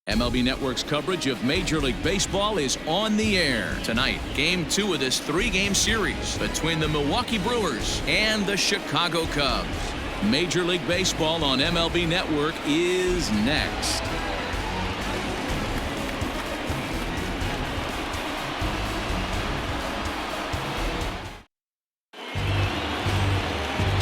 MLB Network's coverage of Major League Baseball is on the air. Tonight, Game 2 of this 3-game series between the Milwaukee Brewers and the Chicago Cubs. Major League Baseball on MLB Network is next.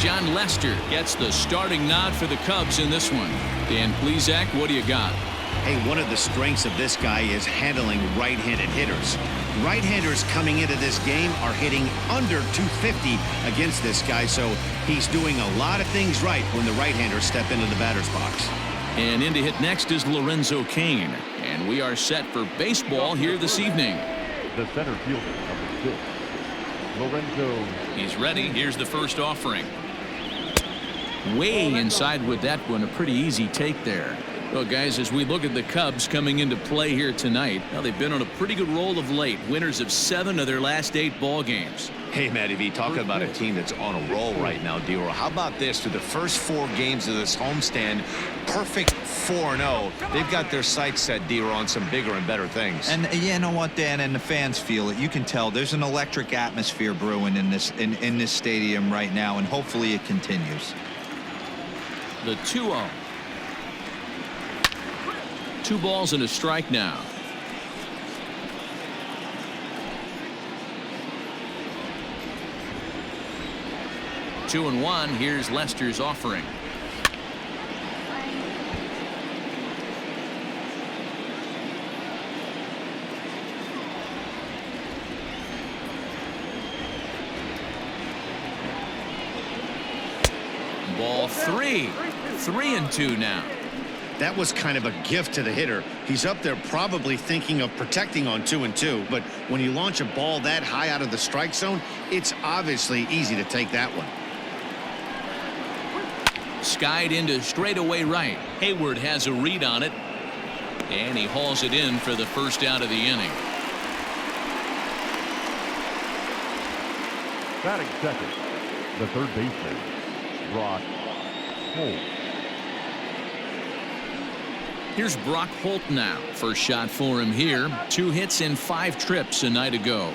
John Lester gets the starting nod for the Cubs in this one. Dan Plesac, what do you got? Hey, one of the strengths of this guy is handling right-handed hitters. Right-handers coming into this game are hitting under 250 against this guy, so he's doing a lot of things right when the right-handers step into the batter's box. And in to hit next is Lorenzo Cain. And we are set for baseball here this evening. The center fielder, number 6, Lorenzo. He's ready. Here's the first offering. Way inside with that one. A pretty easy take there. Well, guys, as we look at the Cubs coming into play here tonight, well, they've been on a pretty good roll of late. Winners of 7 of their last 8 ball games. Hey, Matty V, talking about a team that's on a roll right now, DeRosa. How about this? Through the first 4 games of this homestand, perfect 4-0. They've got their sights set, DeRosa, on some bigger and better things. And you know what, Dan, and the fans feel it. You can tell there's an electric atmosphere brewing in this stadium right now, and hopefully it continues. The 2-0. 2 balls and a strike now. Two and one. Here's Lester's offering. Ball 3. 3-2 now. That was kind of a gift to the hitter. He's up there probably thinking of protecting on 2-2, but when you launch a ball that high out of the strike zone, it's obviously easy to take that one. Skied into straightaway right. Hayward has a read on it, and he hauls it in for the first out of the inning. Batting second, the third baseman, Brock Holt. Here's Brock Holt now. First shot for him here. 2 hits in 5 trips a night ago.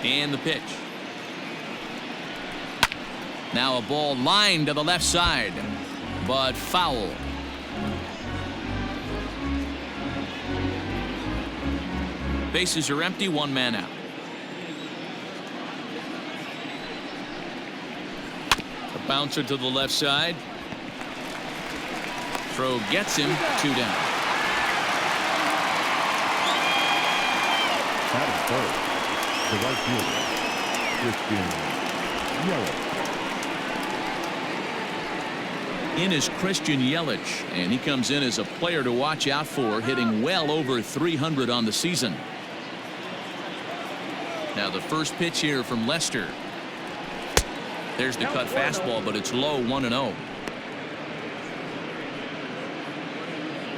And the pitch. Now a ball lined to the left side, but foul. Bases are empty, 1 man out. A bouncer to the left side. Throw gets him. 2 down. Batting third, the right fielder, Christian Yelich. In is Christian Yelich, and he comes in as a player to watch out for, hitting well over 300 on the season. Now the first pitch here from Lester. There's the cut fastball, but it's low, 1-0.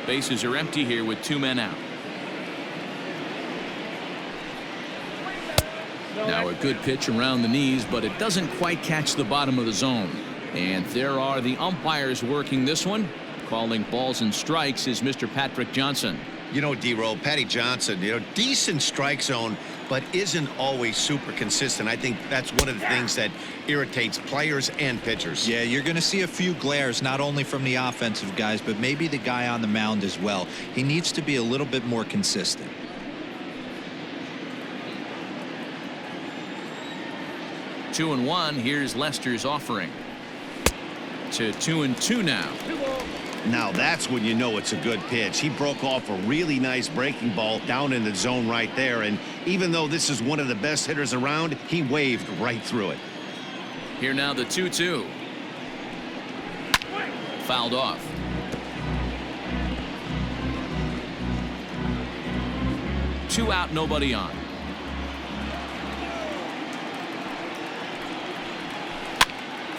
Bases are empty here with 2 men out. Now a good pitch around the knees, but it doesn't quite catch the bottom of the zone. And there are the umpires working this one. Calling balls and strikes is Mr. Patrick Johnson. You know, D-Roll, Patty Johnson, decent strike zone, but isn't always super consistent. I think that's one of the things that irritates players and pitchers. Yeah, you're going to see a few glares, not only from the offensive guys, but maybe the guy on the mound as well. He needs to be a little bit more consistent. Two and one. Here's Lester's offering. To 2-2 now. Now that's when you know it's a good pitch. He broke off a really nice breaking ball down in the zone right there, and even though this is one of the best hitters around, he waved right through it. Here now the 2-2. Fouled off. Two out, nobody on.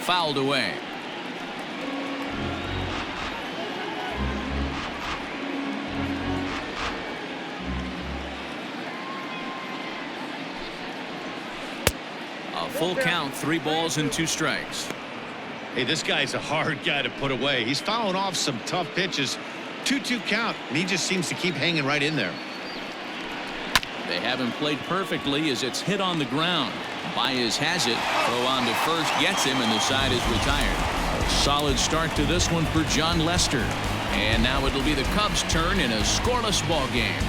Fouled away. full count, 3 balls and 2 strikes. Hey, this guy's a hard guy to put away. He's fouling off some tough pitches. 2-2 count, and he just seems to keep hanging right in there. They haven't played perfectly as it's hit on the ground. Báez has it. Throw on to first gets him, and the side is retired. A solid start to this one for John Lester. And now it'll be the Cubs' turn in a scoreless ball game.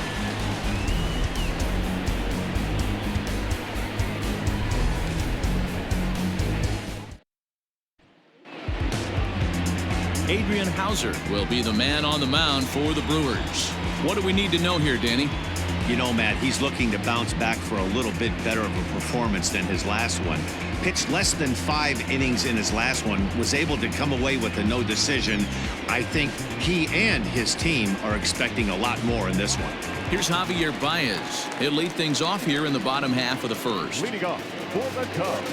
Adrian Hauser will be the man on the mound for the Brewers. What do we need to know here, Danny? You know, Matt, he's looking to bounce back for a little bit better of a performance than his last one. Pitched less than 5 innings in his last one, was able to come away with a no decision. I think he and his team are expecting a lot more in this one. Here's Javier Báez. He'll lead things off here in the bottom half of the first. Leading off for the Cubs,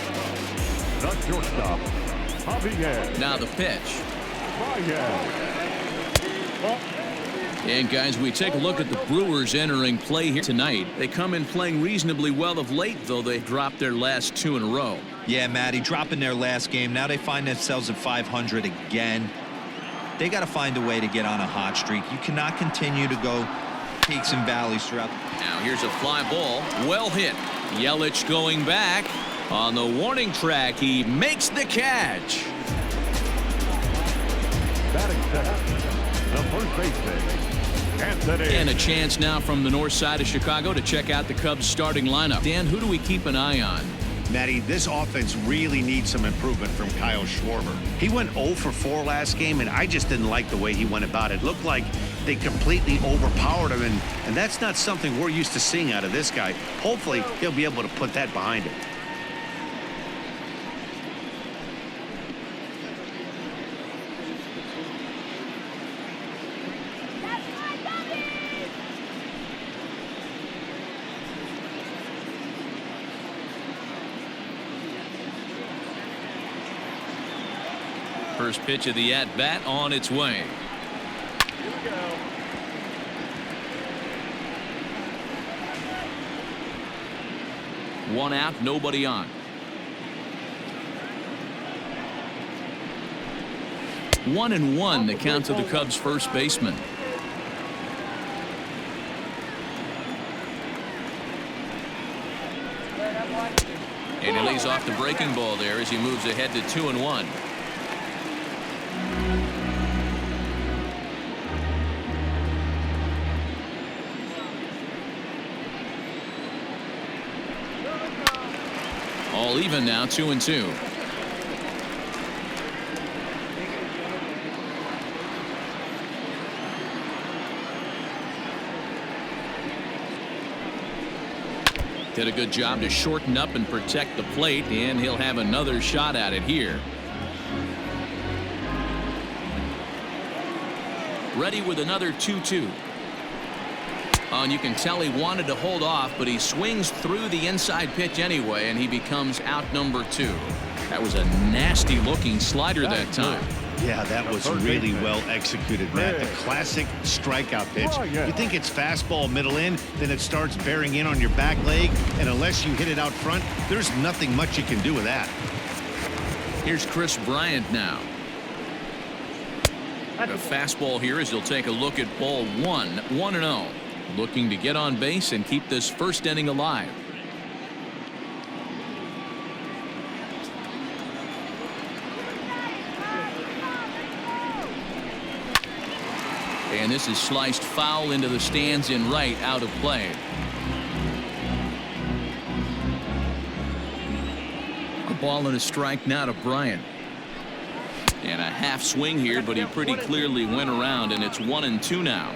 the shortstop, Javier Now the pitch. Báez. And guys, we take a look at the Brewers entering play here tonight. They come in playing reasonably well of late, though they dropped their last 2 in a row. Yeah, Matty, dropping their last game. Now they find themselves at 500 again. They got to find a way to get on a hot streak. You cannot continue to go peaks and valleys throughout. Now here's a fly ball. Well hit. Yelich going back. On the warning track, he makes the catch. Batting second, the first baseman, Anthony. And a chance now from the north side of Chicago to check out the Cubs starting lineup. Dan, who do we keep an eye on? Matty, this offense really needs some improvement from Kyle Schwarber. He went 0 for 4 last game, and I just didn't like the way he went about it. Looked like they completely overpowered him, and that's not something we're used to seeing out of this guy. Hopefully, he'll be able to put that behind him. First pitch of the at-bat on its way. Here we go. One out, nobody on. 1-1 the count to the Cubs first baseman. And he lays off the breaking ball there as he moves ahead to 2-1. All even now, 2-2. Did a good job to shorten up and protect the plate, and he'll have another shot at it here. Ready with another 2-2. Oh, and you can tell he wanted to hold off, but he swings through the inside pitch anyway, and he becomes out number 2. That was a nasty looking slider that time. Yeah, that was really well executed, Matt. The classic strikeout pitch. You think it's fastball middle in, then it starts bearing in on your back leg, and unless you hit it out front, there's nothing much you can do with that. Here's Chris Bryant now. A fastball here as he'll take a look at ball 1, 1-0. Looking to get on base and keep this first inning alive. And this is sliced foul into the stands in right, out of play. A ball and a strike now to Bryant. And a half swing here, but he pretty clearly went around, and it's 1-2 now.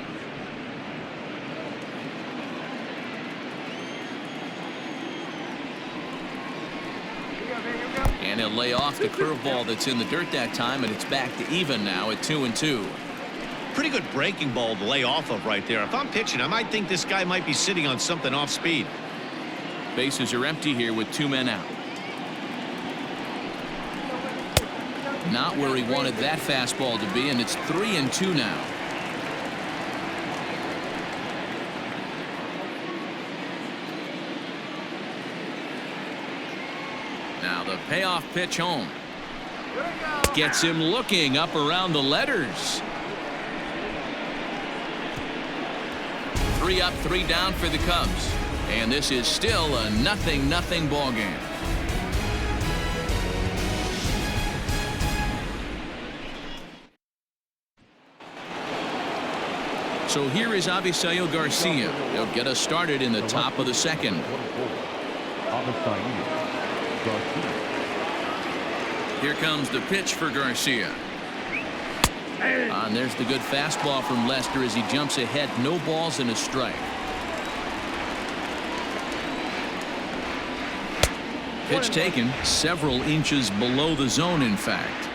And he'll lay off the curveball that's in the dirt that time, and it's back to even now at 2-2. Pretty good breaking ball to lay off of right there. If I'm pitching, I might think this guy might be sitting on something off speed. Bases are empty here with 2 men out. Not where he wanted that fastball to be, and it's 3-2 now. Now the payoff pitch home. Gets him looking up around the letters. 3 up, 3 down for the Cubs. And this is still a 0-0 ball game. So here is Avisail Garcia. He'll get us started in the top of the second. Here comes the pitch for Garcia. And there's the good fastball from Lester as he jumps ahead. No balls and a strike. Pitch taken several inches below the zone, in fact.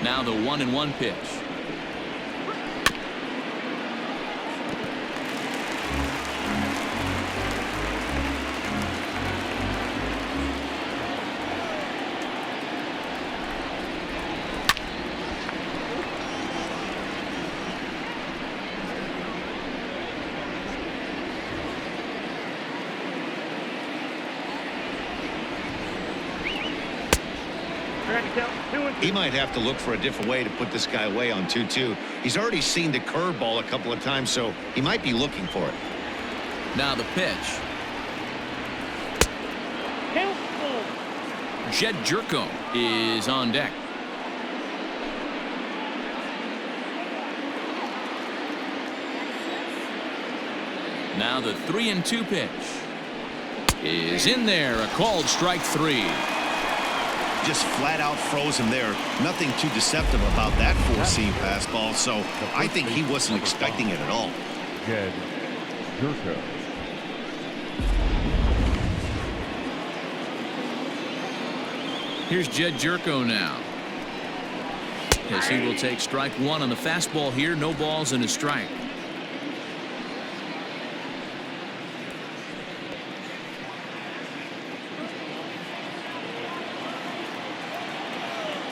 Now the 1-1 pitch. He might have to look for a different way to put this guy away on 2-2. He's already seen the curveball a couple of times, so he might be looking for it. Now the pitch. Jed Jerko is on deck. Now the 3-2 pitch is in there. A called strike 3. Just flat out froze him there. Nothing too deceptive about that four-seam fastball, so I think he wasn't expecting it at all. Jed Jerko. Here's Jed Jerko now. As he will take strike 1 on the fastball here. No balls and a strike.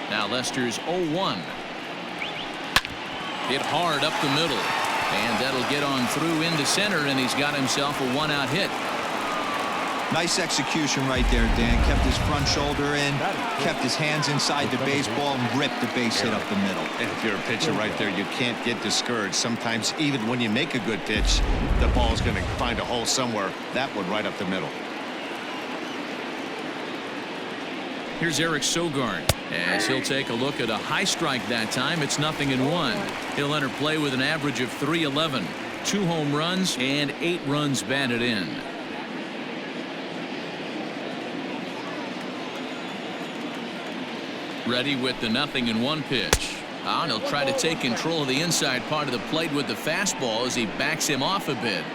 Now Lester's 0-1. Hit hard up the middle. And that'll get on through into center, and he's got himself a 1-out hit. Nice execution right there, Dan. Kept his front shoulder in, kept his hands inside the baseball, and ripped the base hit up the middle. And if you're a pitcher right there, you can't get discouraged. Sometimes even when you make a good pitch, the ball's going to find a hole somewhere. That one right up the middle. Here's Eric Sogard as he'll take a look at a high strike that time. It's 0-1. He'll enter play with an average of .311, 2 home runs and 8 runs batted in. Ready with the 0-1 pitch. And he'll try to take control of the inside part of the plate with the fastball as he backs him off a bit.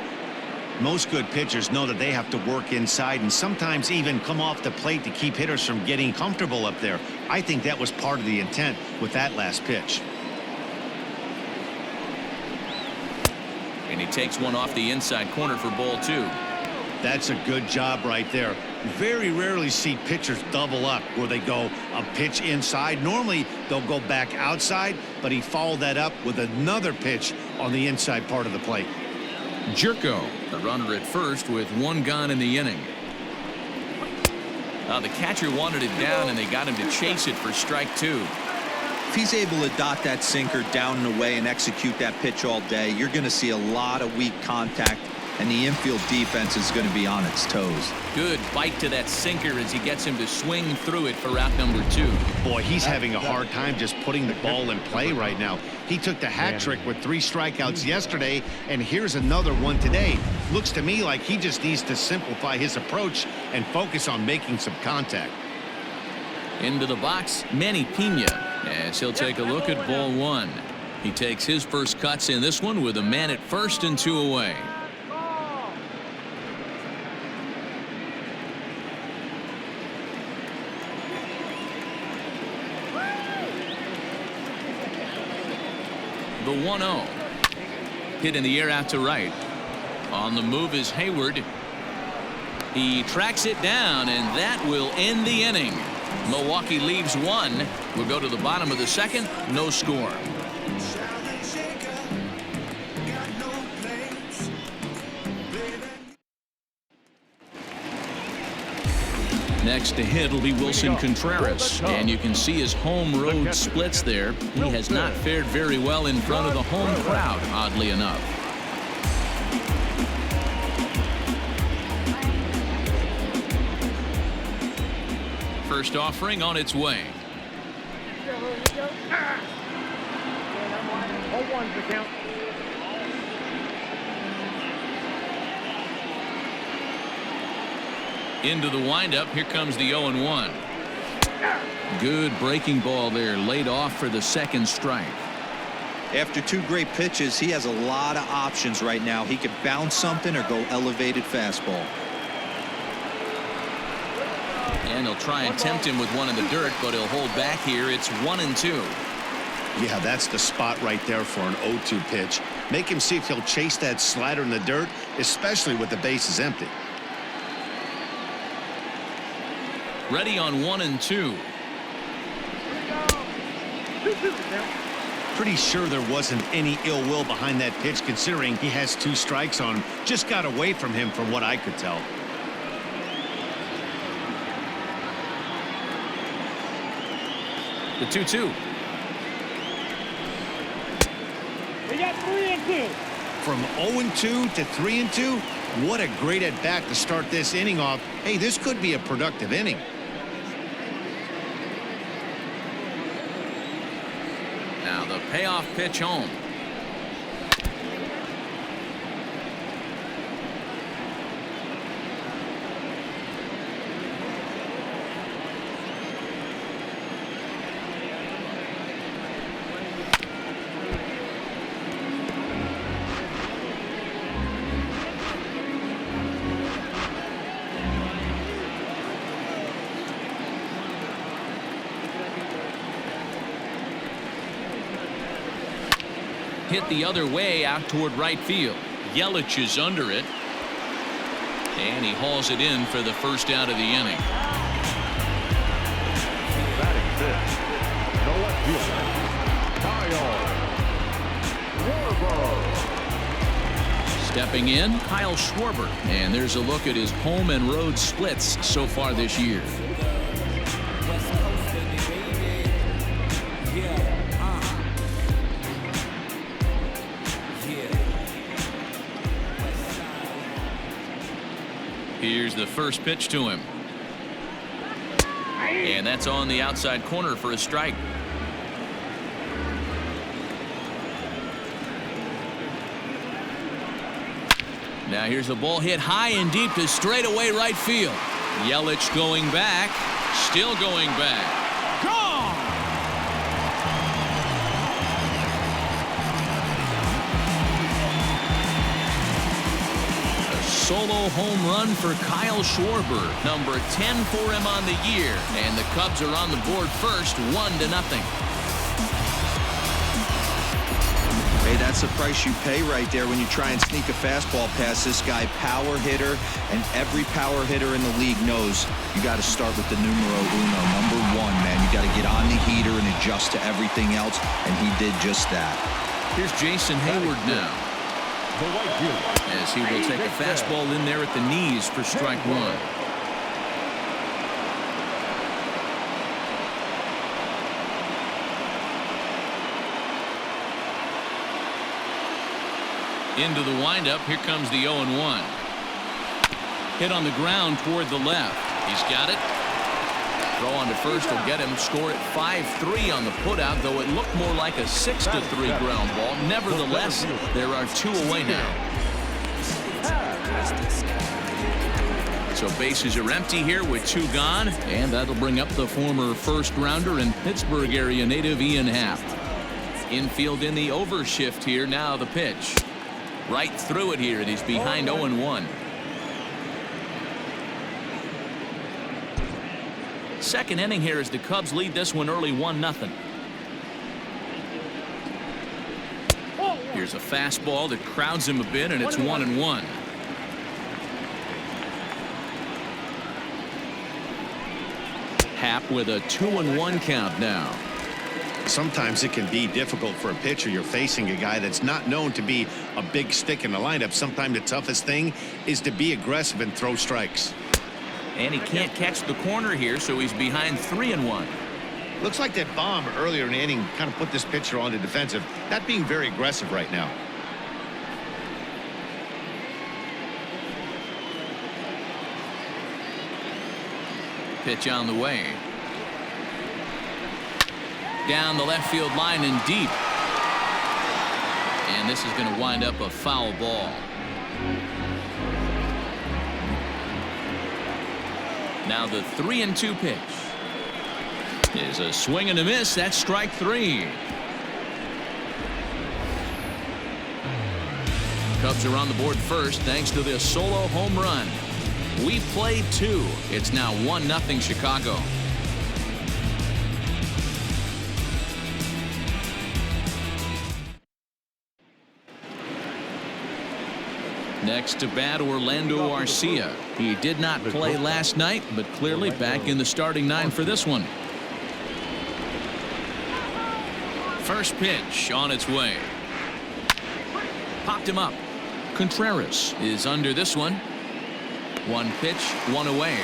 Most good pitchers know that they have to work inside and sometimes even come off the plate to keep hitters from getting comfortable up there. I think that was part of the intent with that last pitch. And he takes one off the inside corner for ball 2. That's a good job right there. Very rarely see pitchers double up where they go a pitch inside. Normally they'll go back outside, but he followed that up with another pitch on the inside part of the plate. Jerko, the runner at first with 1 gone in the inning. The catcher wanted it down, and they got him to chase it for strike 2. If he's able to dot that sinker down and away and execute that pitch all day, you're going to see a lot of weak contact, and the infield defense is going to be on its toes. Good bite to that sinker as he gets him to swing through it for out number 2. Boy, he's having a hard time just putting the ball in play right now. He took the hat trick with 3 strikeouts yesterday, and here's another one today. Looks to me like he just needs to simplify his approach and focus on making some contact. Into the box, Manny Pena, as he'll take a look at ball 1. He takes his first cuts in this one with a man at first and 2 away. The 1-0. Hit in the air out to right. On the move is Hayward. He tracks it down, and that will end the inning. Milwaukee leaves 1. We'll go to the bottom of the second. No score. Next to hit will be Wilson Contreras. And you can see his home-road splits there. He has not fared very well in front of the home crowd, oddly enough. First offering on its way. Into the windup. Here comes the 0-1. Good breaking ball there, laid off for the second strike. After two great pitches, he has a lot of options right now. He could bounce something or go elevated fastball. And he'll try and tempt him with one in the dirt, but he'll hold back here. It's 1-2. Yeah, that's the spot right there for an 0-2 pitch. Make him see if he'll chase that slider in the dirt, especially with the bases empty. Ready on 1-2. Pretty sure there wasn't any ill will behind that pitch, considering he has 2 strikes on him. Just got away from him from what I could tell. The 2-2. We got 3-2. From 0-2 to 3-2, what a great at bat to start this inning off. Hey, this could be a productive inning. Now the payoff pitch home. Hit the other way out toward right field. Yelich is under it. And he hauls it in for the first out of the inning. Batting fifth, the left fielder, Kyle Schwarber. Stepping in, Kyle Schwarber. And there's a look at his home and road splits so far this year. Here's the first pitch to him. And that's on the outside corner for a strike. Now here's a ball hit high and deep to straightaway right field. Yelich going back, still going back. Gone! Solo home run for Kyle Schwarber, number 10 for him on the year, and the Cubs are on the board first, 1-0. Hey, that's the price you pay right there when you try and sneak a fastball past this guy. Power hitter, and every power hitter in the league knows you got to start with the numero uno, number 1, man. You got to get on the heater and adjust to everything else, and he did just that. Here's Jason Hayward now, as he will take a fastball in there at the knees for strike 1. Into the windup. Here comes the 0-1. Hit on the ground toward the left. He's got it. Throw on to first will get him. Score at 5-3 on the putout, though it looked more like a 6-3 ground ball. Nevertheless, there are 2 away now. So bases are empty here with 2 gone, and that'll bring up the former first-rounder and Pittsburgh area native Ian Happ. Infield in the overshift here. Now the pitch. Right through it here, and he's behind 0-1. Second inning here as the Cubs lead this one early 1-0. Here's a fastball that crowds him a bit, and it's 1-1. Happ with a 2-1 count now. Sometimes it can be difficult for a pitcher. You're facing a guy that's not known to be a big stick in the lineup. Sometimes the toughest thing is to be aggressive and throw strikes. And he can't catch the corner here, so he's behind 3-1. Looks like that bomb earlier in the inning kind of put this pitcher on the defensive. Not being very aggressive right now. Pitch on the way. Down the left field line and deep. And this is going to wind up a foul ball. Now the 3-2 pitch is a swing and a miss. That's strike 3. Cubs are on the board first thanks to this solo home run. We played 2. It's now 1-0 Chicago. Next to bat, Orlando Arcia. He did not play last night, but clearly back in the starting 9 for this one. First pitch on its way. Popped him up. Contreras is under this one. 1 pitch, 1 away.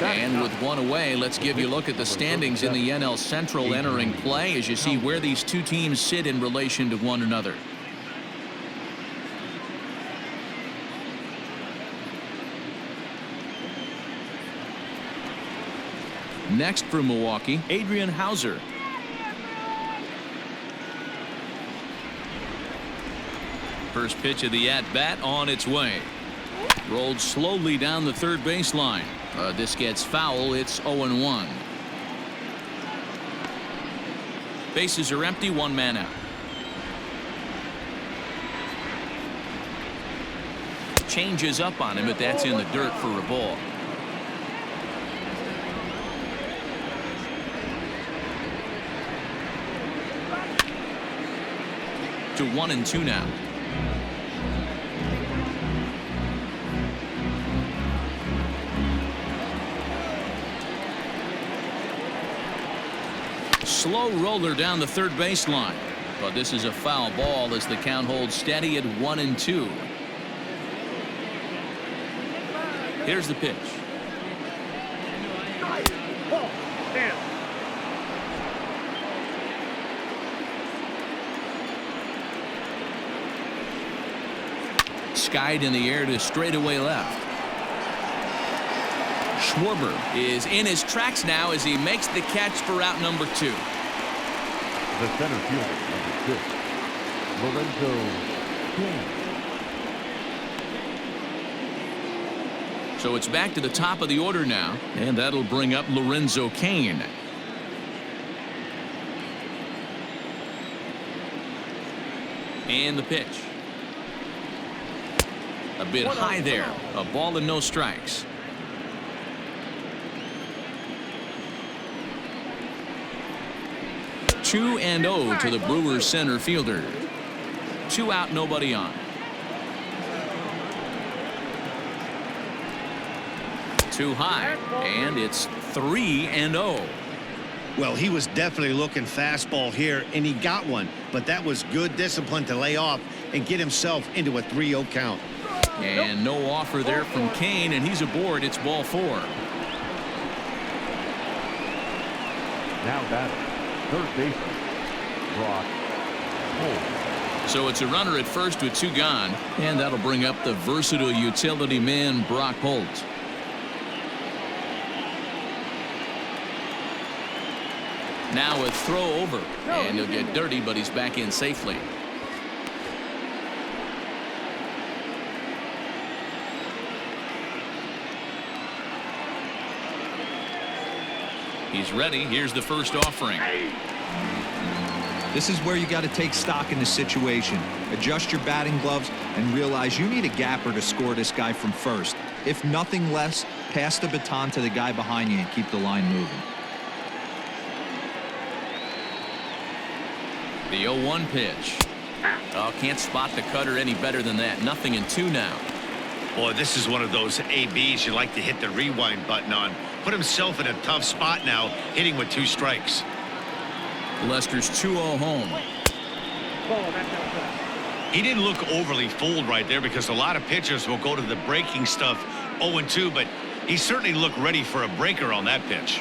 And with 1 away, let's give you a look at the standings in the NL Central entering play as you see where these two teams sit in relation to one another. Next for Milwaukee, Adrian Hauser. First pitch of the at-bat on its way. Rolled slowly down the third baseline. This gets foul. It's 0-1. Bases are empty. 1 man out. Changes up on him, but that's in the dirt for a ball. To 1-2 now. Slow roller down the third baseline, but this is a foul ball as the count holds steady at 1-2. Here's the pitch. Skied in the air to straightaway left. Schwarber is in his tracks now as he makes the catch for out number 2. The center fielder, number 6, Lorenzo Cain. So it's back to the top of the order now, and that'll bring up Lorenzo Cain. And the pitch. A bit high there. A ball and no strikes. 2-0 to the Brewers center fielder. 2 out, nobody on. Too high, and it's 3-0. Well, he was definitely looking fastball here, and he got one. But that was good discipline to lay off and get himself into a 3-0 count. And no offer there from Cain, and he's aboard. It's ball 4. Now batting, third baseman, Brock Holt. So it's a runner at first with 2 gone, and that'll bring up the versatile utility man, Brock Holt. Now a throw over, and he'll get dirty, but he's back in safely. He's ready. Here's the first offering. This is where you got to take stock in the situation. Adjust your batting gloves and realize you need a gapper to score this guy from first. If nothing less, pass the baton to the guy behind you and keep the line moving. The 0-1 pitch. Oh, can't spot the cutter any better than that. 0-2 now. Boy, this is one of those ABs you like to hit the rewind button on. Put himself in a tough spot now, hitting with 2 strikes. Lester's 2-0 home. He didn't look overly fooled right there because a lot of pitchers will go to the breaking stuff 0-2, but he certainly looked ready for a breaker on that pitch.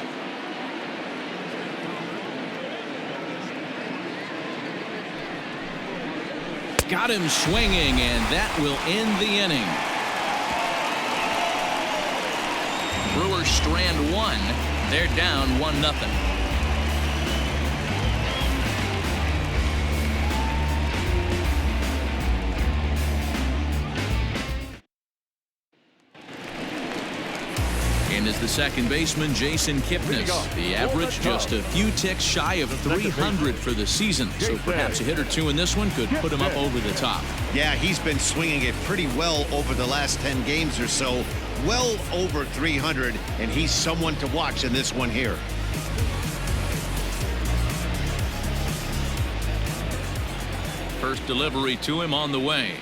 Got him swinging, and that will end the inning. Brewers strand one. They're down 1-0. And as the second baseman, Jason Kipnis. The average just a few ticks shy of 300 for the season. So perhaps a hit or two in this one could put him up over the top. Yeah, he's been swinging it pretty well over the last 10 games or so. Well over 300, and he's someone to watch in this one here. First delivery to him on the way.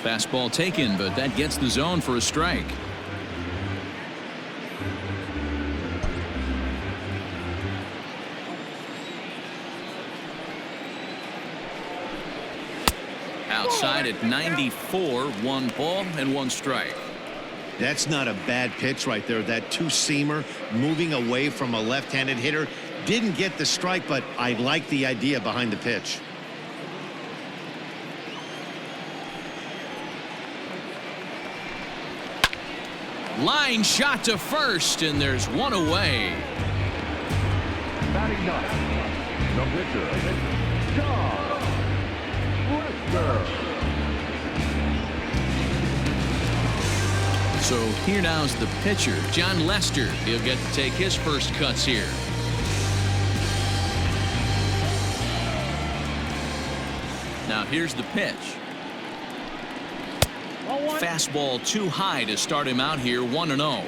Fastball taken, but that gets the zone for a strike. Outside at 94, 1 ball and 1 strike. That's not a bad pitch right there. That two-seamer moving away from a left-handed hitter. Didn't get the strike, but I like the idea behind the pitch. Line shot to first, and there's 1 away. Batting ninth, the pitcher, John Lester. So here now's the pitcher, John Lester. He'll get to take his first cuts here. Now here's the pitch. Fastball too high to start him out here, 1-0.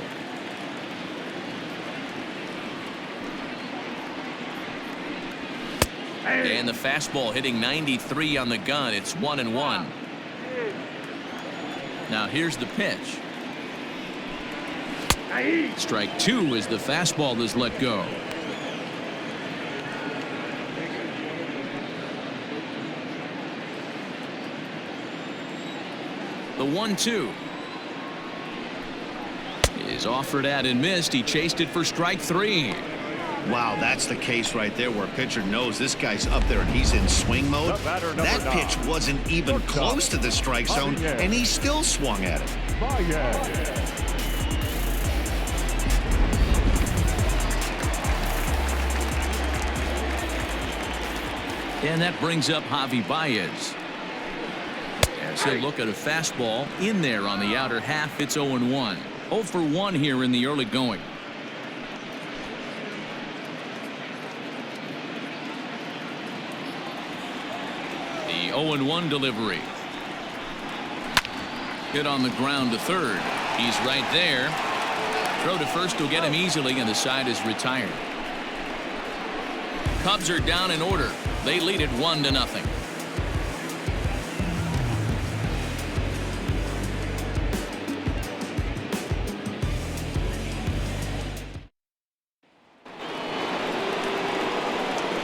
And the fastball hitting 93 on the gun. It's 1-1. Now here's the pitch. Strike 2 as the fastball is let go. The 1-2 is offered at and missed. He chased it for strike 3. Wow, that's the case right there where a pitcher knows this guy's up there and he's in swing mode. That pitch wasn't even close to the strike zone, and he still swung at it. And that brings up Javier Báez. As he'll look at a fastball in there on the outer half, it's 0-1. 0 for 1 here in the early going. The 0-1 delivery. Hit on the ground to third. He's right there. Throw to first will get him easily, and the side is retired. Cubs are down in order. They lead it 1-0.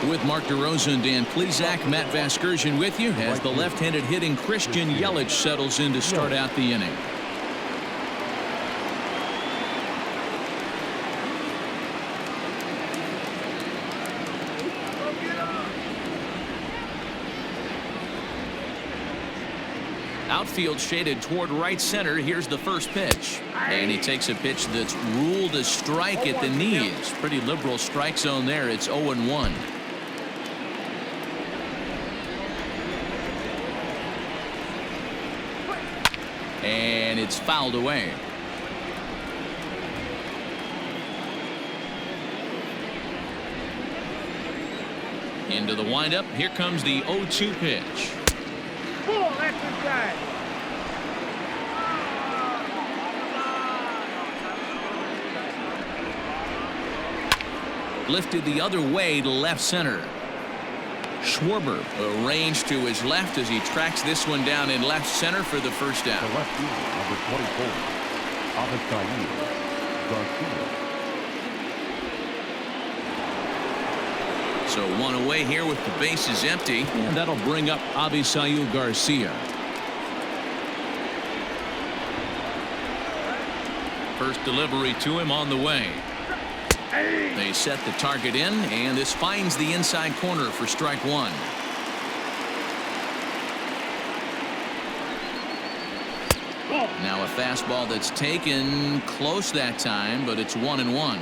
With Mark DeRosa and Dan Plesac, Matt Vasgersian with you as the left-handed hitting Christian Yelich settles in to start out the inning. Outfield shaded toward right center. Here's the first pitch. And he takes a pitch that's ruled a strike at the knees. Pretty liberal strike zone there. It's 0-1. And it's fouled away. Into the windup. Here comes the 0-2 pitch. Lifted the other way to left center. Schwarber arranged to his left as he tracks this one down in left center for the first out. The left fielder, number 24, SIE San Diego Studio. So So one away here with the bases empty, and that'll bring up Avisail Garcia. First delivery to him on the way. They set the target in, and this finds the inside corner for strike one. Now a fastball that's taken close that time, but it's 1-1.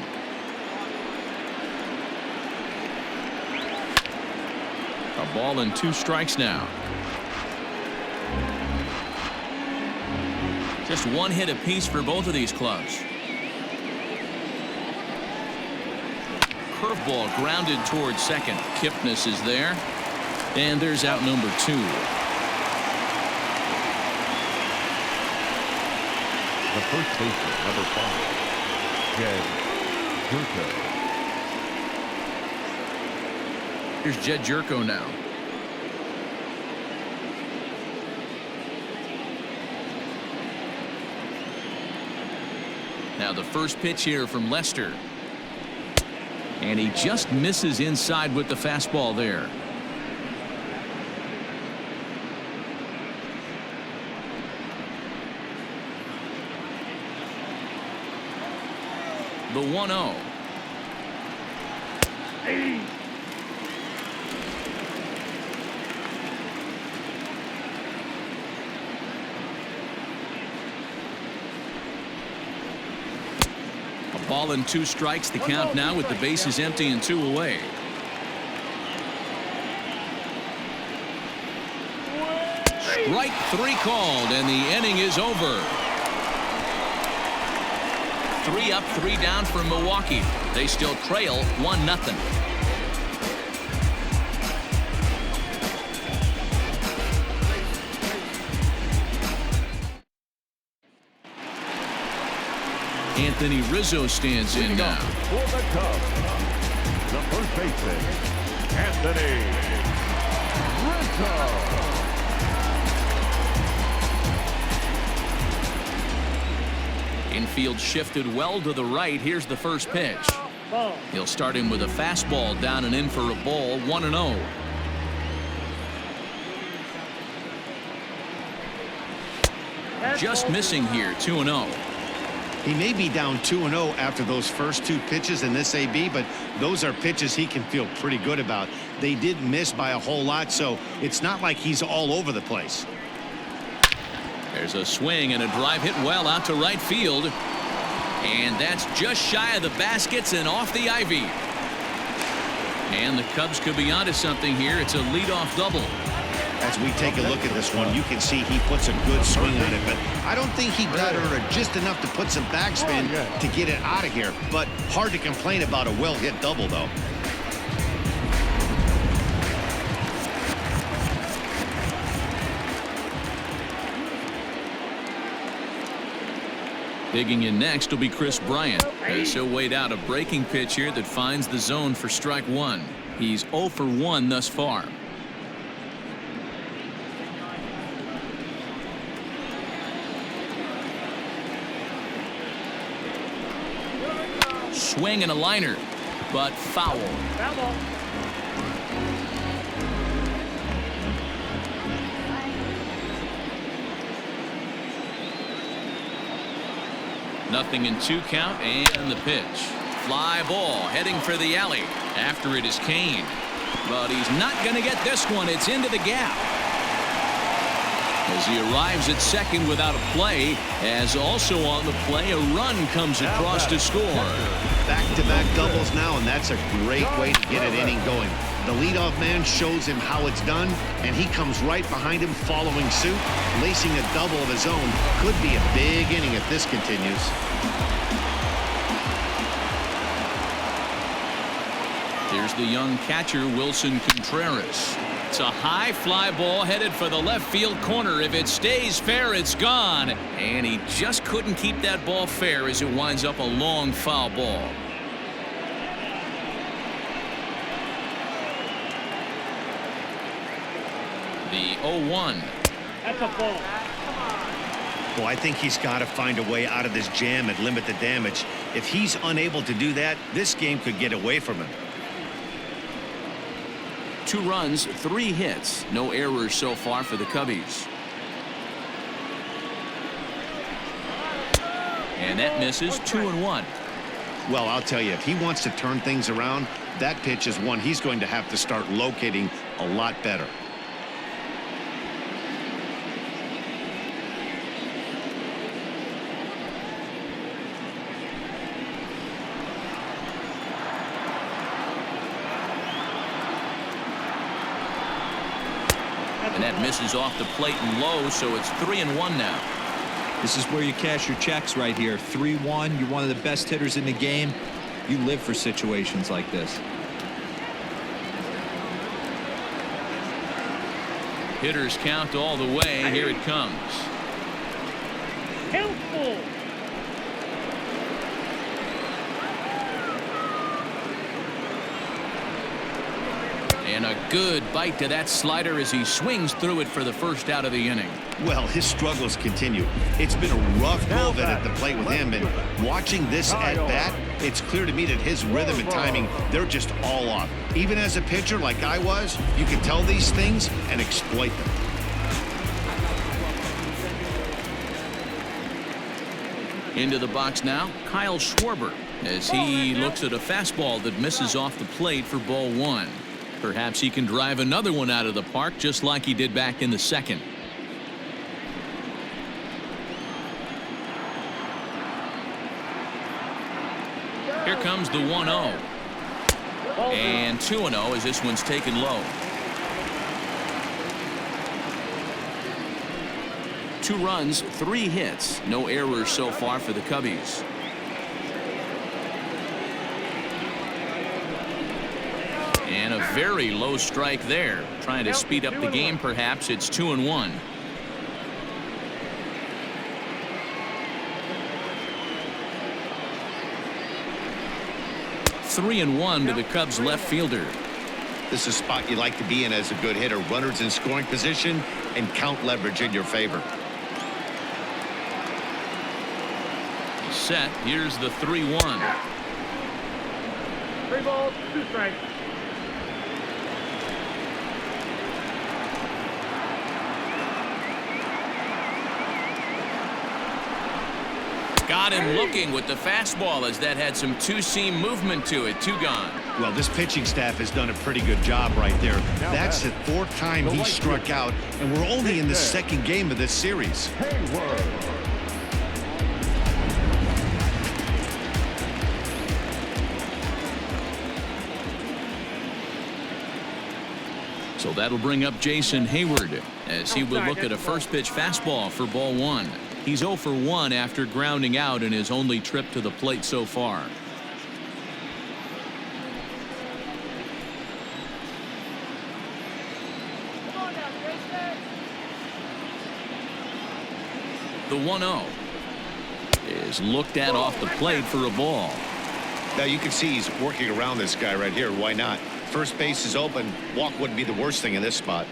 A ball and 2 strikes now. Just 1 hit apiece for both of these clubs. Curveball grounded towards second. Kipnis is there, and there's out number 2. The first baseman, number 5, Jed Jerko. Here's Jed Jerko now. Now the first pitch here from Lester. And he just misses inside with the fastball there. The 1-0. A ball and 2 strikes, the count now with the bases empty and 2 away. Strike 3 called, and the inning is over. 3 up, 3 down for Milwaukee. They still trail 1-0. Anthony Rizzo stands in now. For the Cubs, the first baseman, Anthony Rizzo. Infield shifted well to the right. Here's the first pitch. He'll start him with a fastball down and in for a ball. 1-0. Just missing here. 2-0. He may be down 2-0 after those first 2 pitches in this AB, but those are pitches he can feel pretty good about. They did miss by a whole lot, so it's not like he's all over the place. There's a swing and a drive hit well out to right field. And that's just shy of the baskets and off the ivy. And the Cubs could be onto something here. It's a leadoff double. As we take a look at this one, you can see he puts a good swing on it, but I don't think he got her just enough to put some backspin to get it out of here. But hard to complain about a well-hit double, though. Digging in next will be Chris Bryant. As he'll wait out a breaking pitch here that finds the zone for strike 1. He's 0 for 1 thus far. Swing and a liner, but foul. Nothing in 2 count, and the pitch. Fly ball heading for the alley. After it is Kane. But he's not going to get this one. It's into the gap. As he arrives at second without a play, as also on the play, a run comes across to score. Back-to-back doubles now, and that's a great way to get an inning going. The leadoff man shows him how it's done, and he comes right behind him following suit, lacing a double of his own. Could be a big inning if this continues. Here's the young catcher, Wilson Contreras. It's a high fly ball headed for the left field corner. If it stays fair, it's gone. And he just couldn't keep that ball fair as it winds up a long foul ball. The 0-1. That's a ball. Well, I think he's got to find a way out of this jam and limit the damage. If he's unable to do that, this game could get away from him. 2 runs, 3 hits, no errors so far for the Cubbies. And that misses. 2-1. Well, I'll tell you, if he wants to turn things around, that pitch is one he's going to have to start locating a lot better. And that misses off the plate and low, so it's 3-1 now. This is where you cash your checks right here. 3-1. You're one of the best hitters in the game. You live for situations like this. Hitters count all the way. Here it comes. Helpful. And a good bite to that slider as he swings through it for the first out of the inning. Well, his struggles continue. It's been a rough go of it at the plate with him, and watching this at bat, it's clear to me that his rhythm and timing, they're just all off. Even as a pitcher like I was, you can tell these things and exploit them. Into the box now, Kyle Schwarber, as he looks at a fastball that misses off the plate for ball 1. Perhaps he can drive another one out of the park just like he did back in the second. Here comes the 1-0. And 2-0 as this one's taken low. 2 runs, 3 hits, no errors so far for the Cubbies. And a very low strike there. Trying to speed up the game, perhaps. It's 2-1. Three and 1 to the Cubs left fielder. This is a spot you like to be in as a good hitter. Runners in scoring position and count leverage in your favor. Set. Here's the 3-1. 3 balls, 2 strikes. Got him looking with the fastball as that had some two-seam movement to it. 2 gone. Well, this pitching staff has done a pretty good job right there. That's the 4th time he struck out, and we're only in the 2nd game of this series. So that'll bring up Jason Hayward as he will look at a first pitch fastball for ball 1. He's 0 for 1 after grounding out in his only trip to the plate so far. The 1-0 is looked at off the plate for a ball. Now you can see he's working around this guy right here. Why not? First base is open. Walk wouldn't be the worst thing in this spot.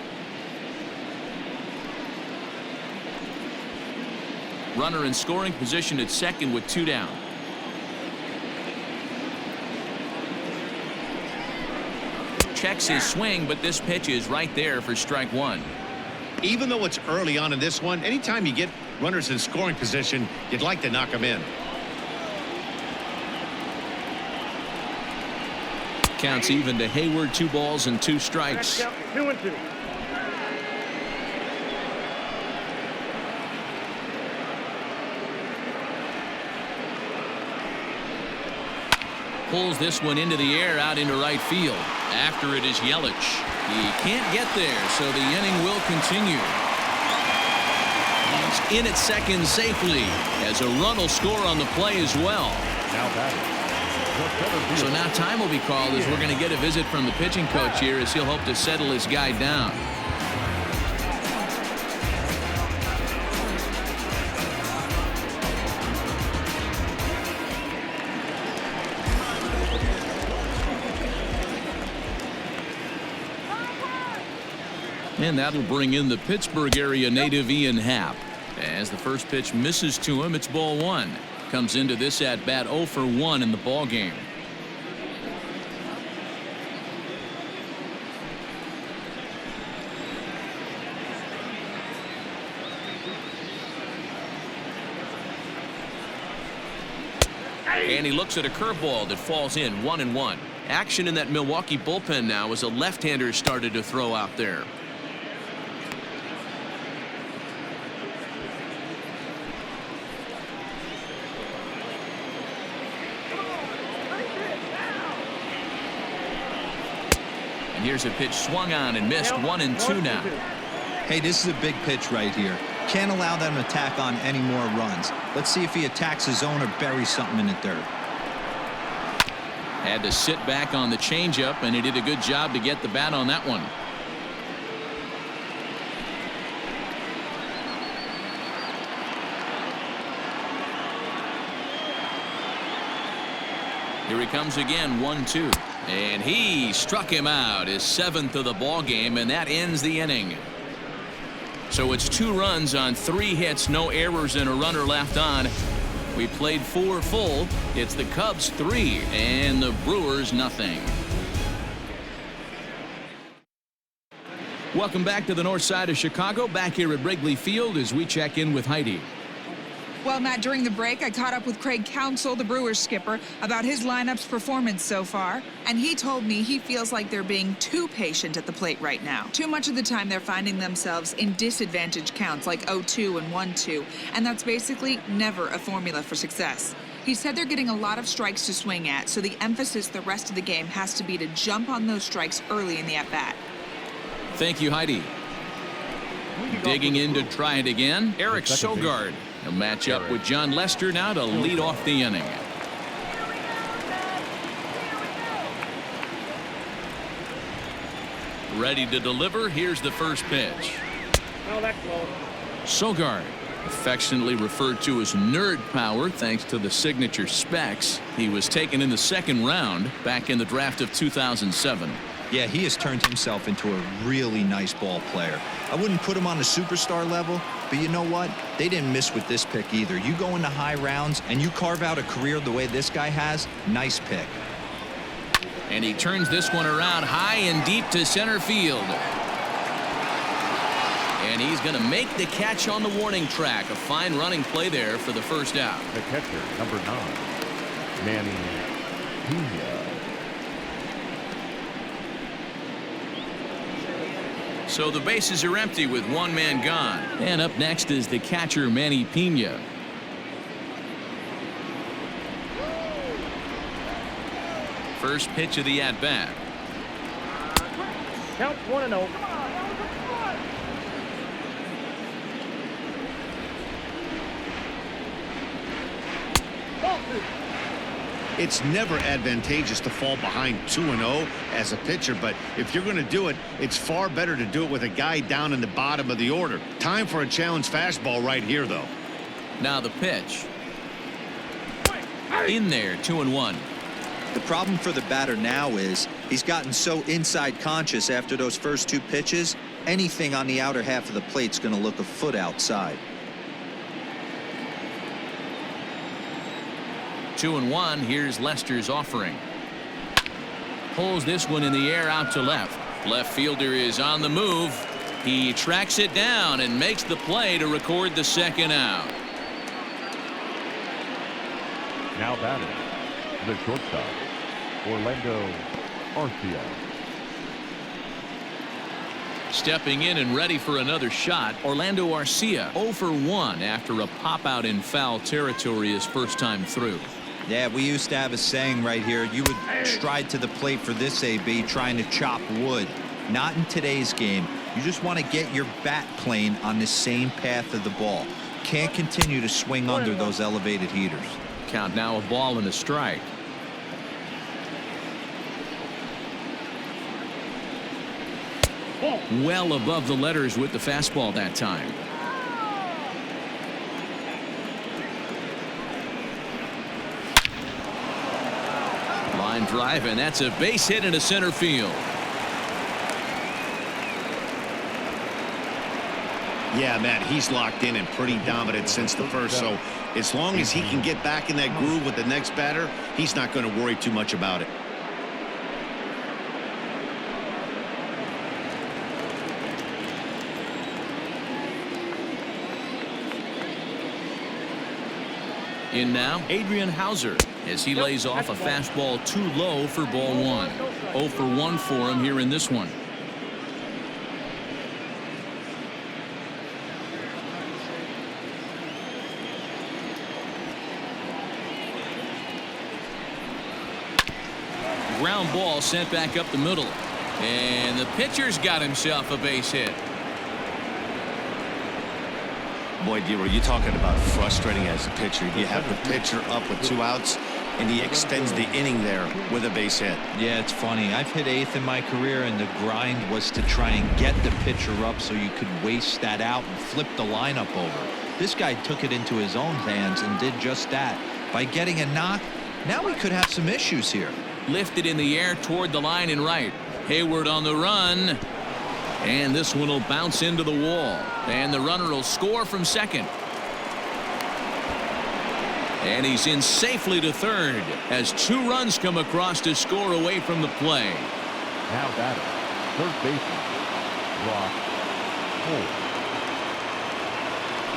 Runner in scoring position at second with 2 down. Checks his swing, but this pitch is right there for strike 1. Even though it's early on in this one, anytime you get runners in scoring position, you'd like to knock them in. Counts even to Hayward. 2 balls and 2 strikes. 2-2. Pulls this one into the air out into right field. After it is Yelich. He can't get there, so the inning will continue. He's in at second safely as a run will score on the play as well. So now time will be called as we're going to get a visit from the pitching coach here as he'll hope to settle his guy down. And that'll bring in the Pittsburgh area native Ian Happ. As the first pitch misses to him, it's ball 1. Comes into this at bat 0 for 1 in the ball game. And he looks at a curveball that falls in 1-1. Action in that Milwaukee bullpen now as a left-hander started to throw out there. And here's a pitch swung on and missed. 1-2 now. Hey, this is a big pitch right here. Can't allow them to tack on any more runs. Let's see if he attacks his zone or buries something in the dirt. Had to sit back on the changeup, and he did a good job to get the bat on that one. Here he comes again, 1-2. And he struck him out, his 7th of the ball game, and that ends the inning. So it's 2 runs on 3 hits, no errors, and a runner left on. We played 4 full. It's the Cubs 3 and the Brewers nothing. Welcome back to the north side of Chicago, back here at Wrigley Field as we check in with Heidi. Well, Matt, during the break, I caught up with Craig Counsell, the Brewers skipper, about his lineup's performance so far. And he told me he feels like they're being too patient at the plate right now. Too much of the time, they're finding themselves in disadvantage counts like 0-2 and 1-2. And that's basically never a formula for success. He said they're getting a lot of strikes to swing at, so the emphasis the rest of the game has to be to jump on those strikes early in the at-bat. Thank you, Heidi. Digging in to try it again, Eric Sogard. He'll match up with John Lester now to lead off the inning. Ready to deliver. Here's the first pitch. Oh, that's low. Sogard, affectionately referred to as nerd power thanks to the signature specs. He was taken in the 2nd round back in the draft of 2007. Yeah, he has turned himself into a really nice ball player. I wouldn't put him on a superstar level, but you know what? They didn't miss with this pick either. You go into high rounds and you carve out a career the way this guy has, nice pick. And he turns this one around high and deep to center field. And he's going to make the catch on the warning track. A fine running play there for the first out. The catcher, number 9, Manny Pena. So the bases are empty with 1 man gone. And up next is the catcher, Manny Pena. First pitch of the at-bat. Count 1-0. It's never advantageous to fall behind 2-0 as a pitcher, but if you're going to do it, it's far better to do it with a guy down in the bottom of the order. Time for a challenge fastball right here, though. Now the pitch. In there, 2-1. The problem for the batter now is he's gotten so inside conscious after those first 2 pitches, anything on the outer half of the plate's going to look a foot outside. 2-1. Here's Lester's offering. Pulls this one in the air out to left. Left fielder is on the move. He tracks it down and makes the play to record the 2nd out. Now batting, the shortstop, Orlando Arcia. Stepping in and ready for another shot, Orlando Arcia 0 for 1 after a pop out in foul territory his first time through. Yeah, we used to have a saying right here. You would stride to the plate for this AB trying to chop wood. Not in today's game. You just want to get your bat plane on the same path of the ball. Can't continue to swing under those elevated heaters. Count now, a ball and a strike. Well above the letters with the fastball that time. Line drive, and that's a base hit into center field. Yeah, Matt, he's locked in and pretty dominant since the first, so as long as he can get back in that groove with the next batter, he's not going to worry too much about it. In now, Adrian Hauser. as he lays off a fastball too low for ball one. 0 for 1 for him here in this one. Ground ball sent back up the middle. And the pitcher's got himself a base hit. Boy, DeRosa, you're talking about frustrating as a pitcher. You have the pitcher up with 2 outs, and he extends the inning there with a base hit. Yeah, it's funny. I've hit 8th in my career, and the grind was to try and get the pitcher up so you could waste that out and flip the lineup over. This guy took it into his own hands and did just that. By getting a knock, now we could have some issues here. Lifted in the air toward the line and right. Hayward on the run. And this one will bounce into the wall. And the runner will score from second. And he's in safely to third as 2 runs come across to score away from the play. Now batting, third baseman, Brock Holt.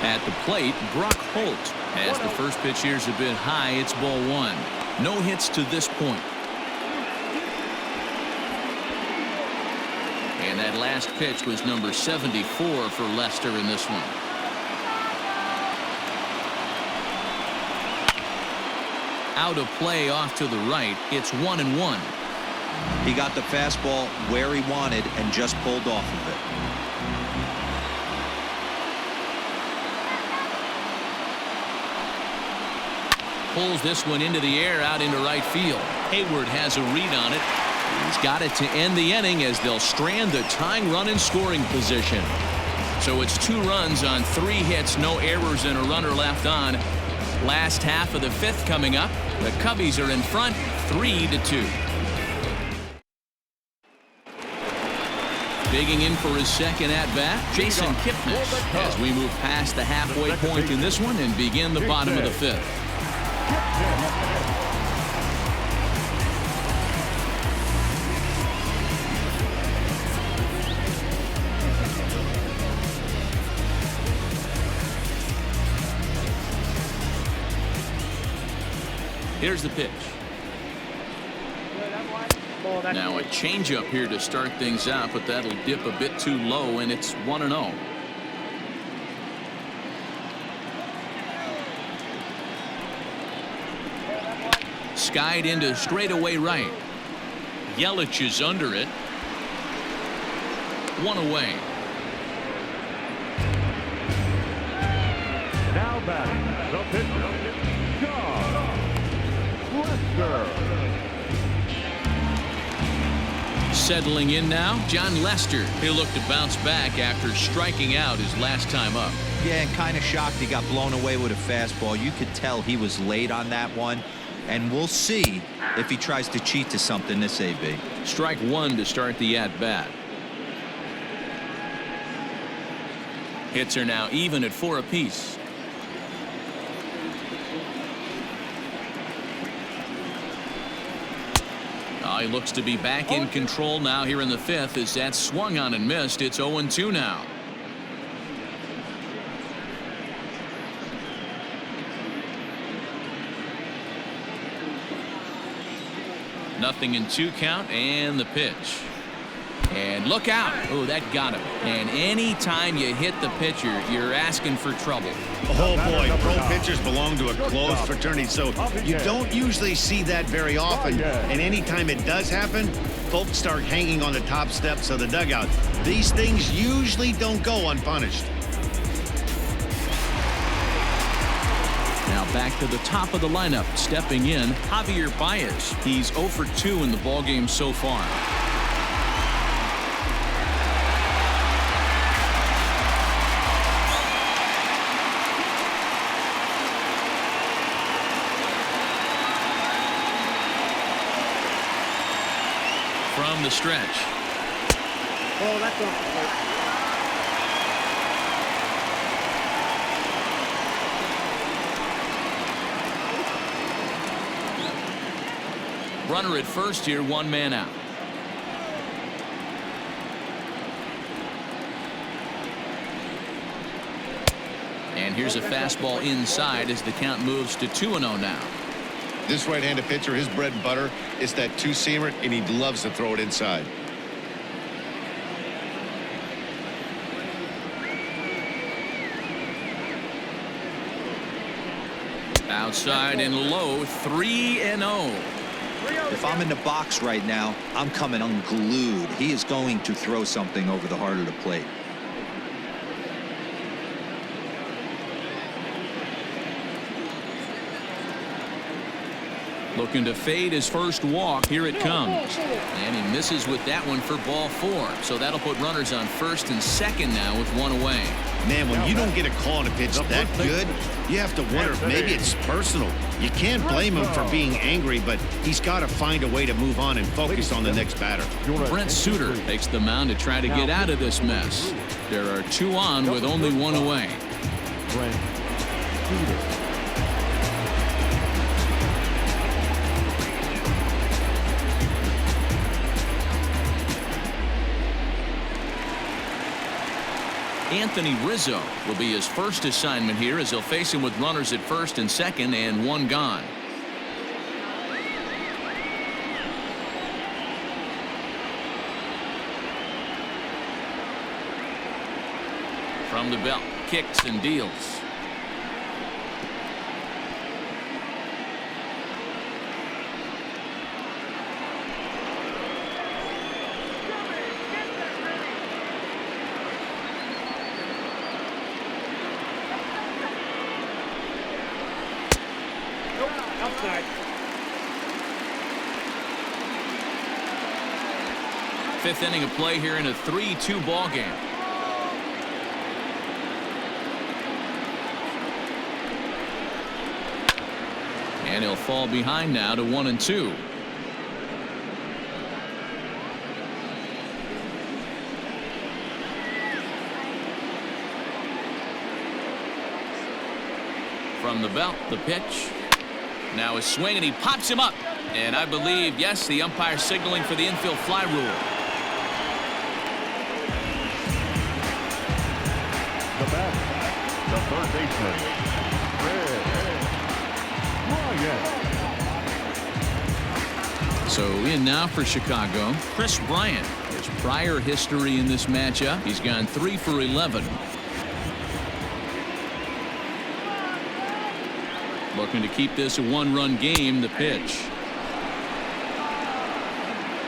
At the plate, Brock Holt. As the first pitch here's a bit high, it's ball 1. No hits to this point. And that last pitch was number 74 for Lester in this one. Out of play off to the right. It's 1-1. He got the fastball where he wanted and just pulled off of it. Pulls this one into the air out into right field. Hayward has a read on it. He's got it to end the inning as they'll strand the tying run in scoring position. So it's 2 runs on 3 hits, no errors, and a runner left on. Last half of the 5th coming up. The Cubbies are in front 3-2. Digging in for his second at-bat, Jason Kipnis, as we move past the halfway point in this one and begin the bottom of the 5th. Here's the pitch. Now a changeup here to start things out, but that'll dip a bit too low, and it's 1-0. Skied into straightaway right. Yelich is under it. 1 away. Now batting, the pitcher, John Lester. Settling in now, John Lester. He'll look to bounce back after striking out his last time up. Yeah, and kind of shocked he got blown away with a fastball. You could tell he was late on that one. And we'll see if he tries to cheat to something this AB. Strike 1 to start the at-bat. Hits are now even at 4 apiece. He looks to be back in control now here in the 5th as that swung on and missed. It's 0-2 now. Nothing in 2 count, and the pitch. And look out. Oh, that got him. And any time you hit the pitcher, you're asking for trouble. Oh, boy. Pro pitchers belong to a closed fraternity, so you don't usually see that very often. And anytime it does happen, folks start hanging on the top steps of the dugout. These things usually don't go unpunished. Now back to the top of the lineup. Stepping in, Javier Báez. He's 0 for 2 in the ballgame so far. From the stretch. Oh, that's off the plate. Runner at first here, 1 man out. And here's a fastball inside as the count moves to 2-0 now. This right-handed pitcher, his bread and butter is that two-seamer, and he loves to throw it inside. Outside and low, 3-0. If I'm in the box right now, I'm coming unglued. He is going to throw something over the heart of the plate. Looking to fade his first walk. Here it comes. And he misses with that one for ball 4. So that'll put runners on first and second now with one away. Man, when you don't get a call on a pitch that good, you have to wonder if maybe it's personal. You can't blame him for being angry, but he's got to find a way to move on and focus on the next batter. Brent Suter takes the mound to try to get out of this mess. There are 2 on with only 1 away. Anthony Rizzo will be his first assignment here as he'll face him with runners at first and second and 1 gone. From the belt, kicks and deals. Outside. 5th inning of play here in a 3-2 ball game. And he'll fall behind now to 1-2. From the belt, the pitch. Now a swing, and he pops him up. And I believe, yes, the umpire signaling for the infield fly rule. The bat, the third baseman, Ryan. So in now for Chicago, Chris Bryant. His prior history in this matchup, he's gone 3 for 11. Looking to keep this a 1-run game. The pitch.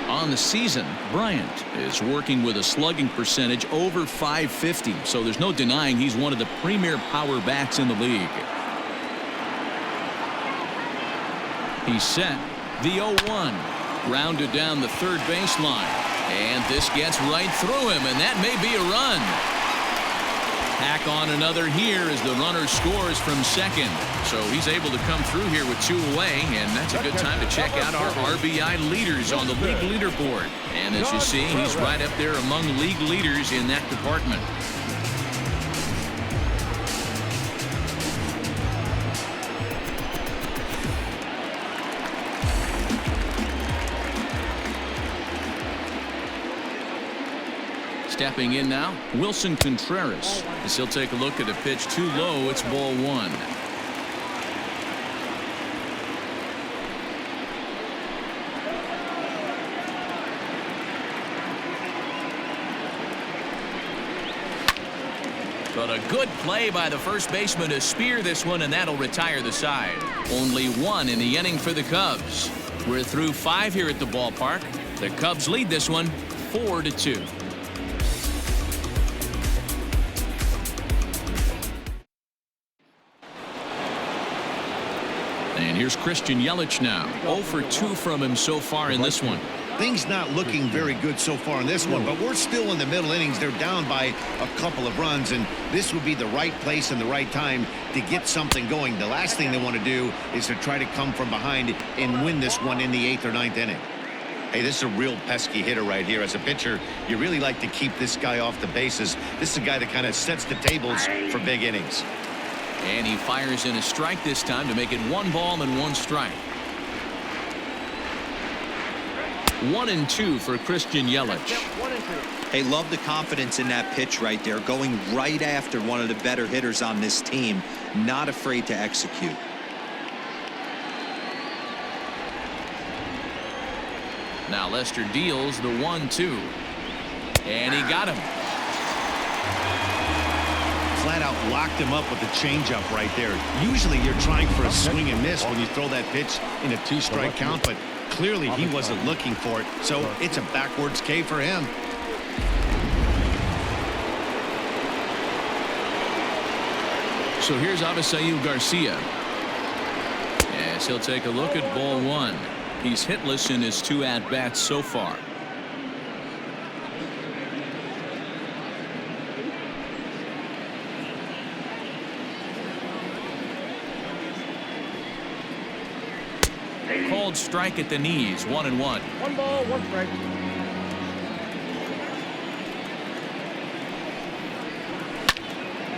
On the season, Bryant is working with a slugging percentage over .550, so there's no denying he's one of the premier power bats in the league. He's set. The 0-1. Grounded down the third baseline. And this gets right through him, and that may be a run. Tack on another here as the runner scores from second. So he's able to come through here with 2 away, and that's a good time to check out our RBI leaders on the league leaderboard. And as you see, he's right up there among league leaders in that department. Stepping in now, Wilson Contreras. As he'll take a look at a pitch too low, it's ball 1. But a good play by the first baseman to spear this one, and that'll retire the side. Only 1 in the inning for the Cubs. We're through 5 here at the ballpark. The Cubs lead this one 4-2. And here's Christian Yelich now. 0 for 2 from him so far in this one. Things not looking very good so far in this one, but we're still in the middle innings. They're down by a couple of runs, and this would be the right place and the right time to get something going. The last thing they want to do is to try to come from behind and win this one in the 8th or 9th inning. Hey, this is a real pesky hitter right here. As a pitcher, you really like to keep this guy off the bases. This is a guy that kind of sets the tables for big innings. And he fires in a strike this time to make it 1 ball and 1 strike. 1-2 for Christian Yelich. Hey, love the confidence in that pitch right there, going right after one of the better hitters on this team, not afraid to execute. Now Lester deals the 1-2. And he got him. Flat out locked him up with the changeup right there. Usually you're trying for a swing and miss when you throw that pitch in a 2-strike count, but clearly he wasn't looking for it, so it's a backwards K for him. So here's Avisail Garcia. As he'll take a look at ball 1. He's hitless in his 2 at-bats so far. Called strike at the knees, 1-1. 1 ball, 1 strike.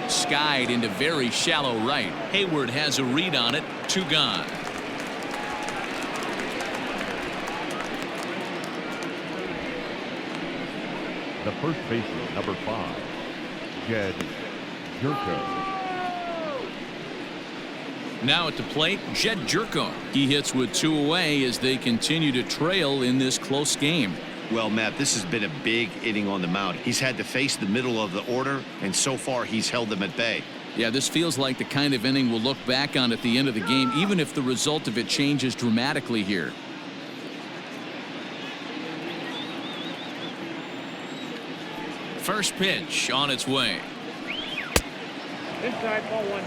Skied into very shallow right. Hayward has a read on it. 2 gone. The first baseman, number 5, Jed Jerko. Now at the plate, Jed Jerko. He hits with 2 away as they continue to trail in this close game. Well, Matt, this has been a big inning on the mound. He's had to face the middle of the order, and so far he's held them at bay. Yeah, this feels like the kind of inning we'll look back on at the end of the game, even if the result of it changes dramatically here. First pitch on its way. Inside, ball 1.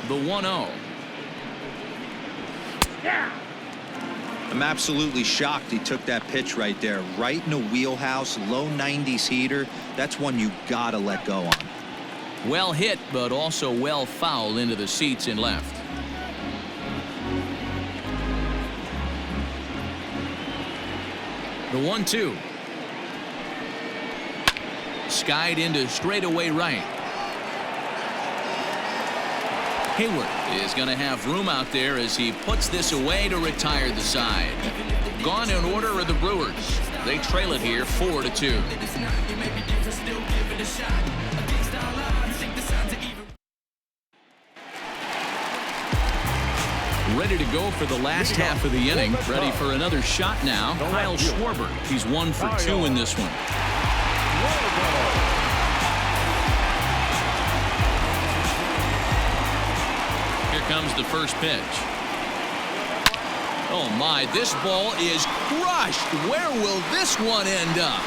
The 1-0. Yeah. I'm absolutely shocked he took that pitch right there. Right in the wheelhouse, low 90s heater. That's one you gotta let go on. Well hit, but also well fouled into the seats in left. The 1-2. Skied into straightaway right. Hayward is going to have room out there as he puts this away to retire the side. Gone in order are the Brewers. They trail it here 4-2. Ready to go for the last half of the inning. Ready for another shot now. Kyle Schwarber. He's 1 for 2 in this one. Here comes the first pitch. Oh my, this ball is crushed. Where will this one end up?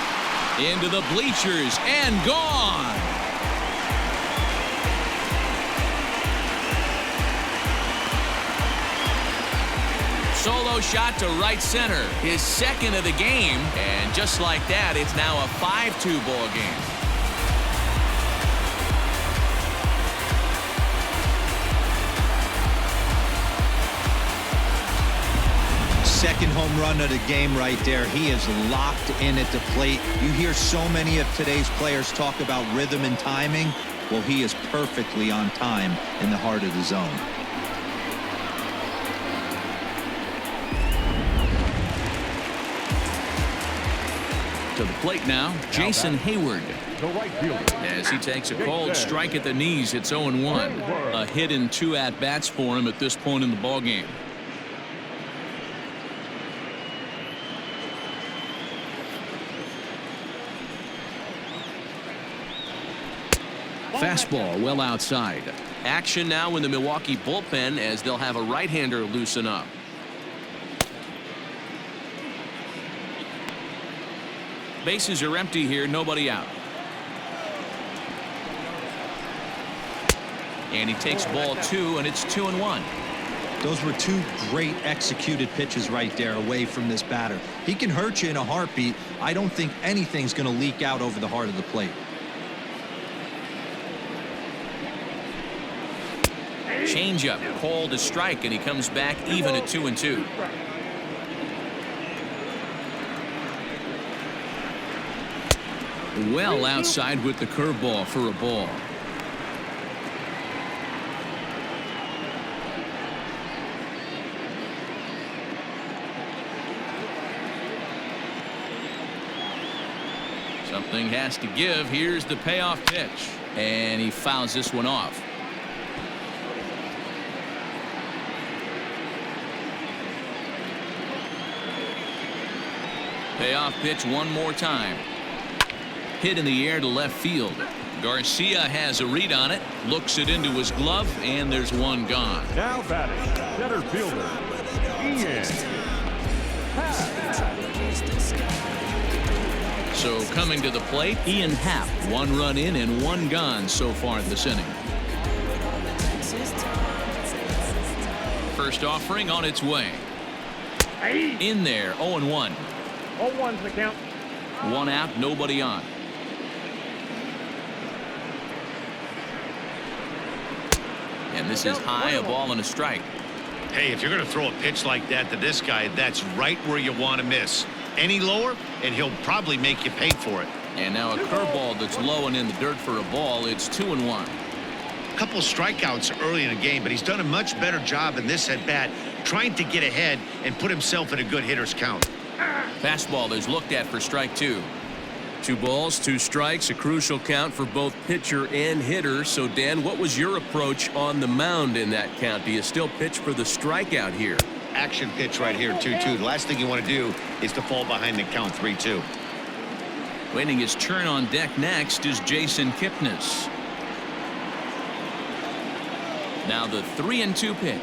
Into the bleachers and gone. Solo shot to right center, his second of the game, and just like that, it's now a 5-2 ball game. Second home run of the game right there. He is locked in at the plate. You hear so many of today's players talk about rhythm and timing. Well, he is perfectly on time in the heart of the zone. To the plate now, Jason Hayward. The right fielder. As he takes a cold strike at the knees, it's 0-1. A hit in 2 at-bats for him at this point in the ballgame. Fastball well outside. Action now in the Milwaukee bullpen as they'll have a right-hander loosen up. Bases are empty here, nobody out. And he takes ball 2, and it's 2-1. Those were 2 great executed pitches right there away from this batter. He can hurt you in a heartbeat. I don't think anything's going to leak out over the heart of the plate. Changeup called a strike, and he comes back even at 2-2. Well outside with the curveball for a ball. Something has to give. Here's the payoff pitch, and he fouls this one off. Payoff pitch one more time. Hit in the air to left field. Garcia has a read on it, looks it into his glove, and there's one gone. Now batting, center fielder, Ian. So coming to the plate, Ian Happ. 1 run in and 1 gone so far this inning. First offering on its way. In there, 0-1. 0-1's the count. 1 out, nobody on. And this is high, a ball and a strike. Hey, if you're going to throw a pitch like that to this guy, that's right where you want to miss. Any lower, and he'll probably make you pay for it. And now a curveball that's low and in the dirt for a ball. It's 2-1. A couple strikeouts early in the game, but he's done a much better job in this at-bat trying to get ahead and put himself in a good hitter's count. Fastball is looked at for strike 2. 2 balls, 2 strikes, a crucial count for both pitcher and hitter. So, Dan, what was your approach on the mound in that count? Do you still pitch for the strikeout here? Action pitch right here, 2-2. The last thing you want to do is to fall behind the count 3-2. Waiting his turn on deck next is Jason Kipnis. Now the 3-2 pitch.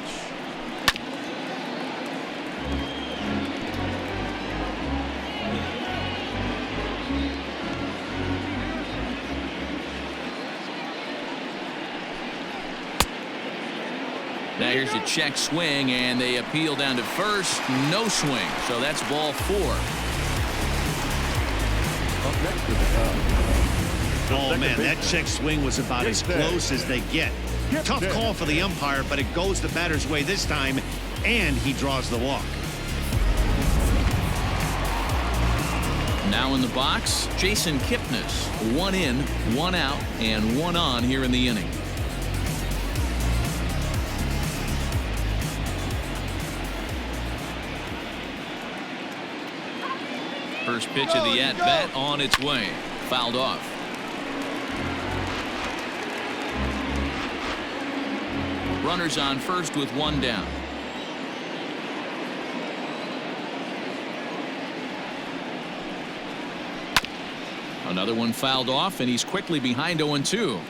Now here's a check swing, and they appeal down to first. No swing, so that's ball 4. Up next to the Cubs. Oh, man, that check swing was about as close as they get. Tough call for the umpire, but it goes the batter's way this time, and he draws the walk. Now in the box, Jason Kipnis. 1 in, 1 out, and 1 on here in the inning. First pitch of the at-bat on its way. Fouled off. Runners on first with 1 down. Another one fouled off, and he's quickly behind 0-2.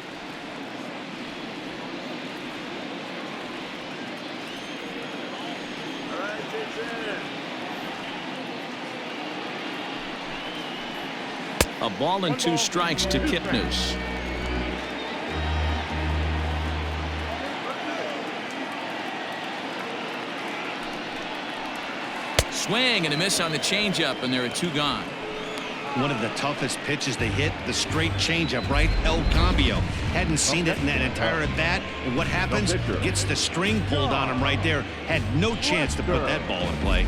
A ball and 2 strikes to Kipnis. Swing and a miss on the changeup, and there are 2 gone. One of the toughest pitches to hit, the straight changeup, right? El Cambio. Hadn't seen it in that entire at bat. And what happens? Gets the string pulled on him right there. Had no chance to put that ball in play.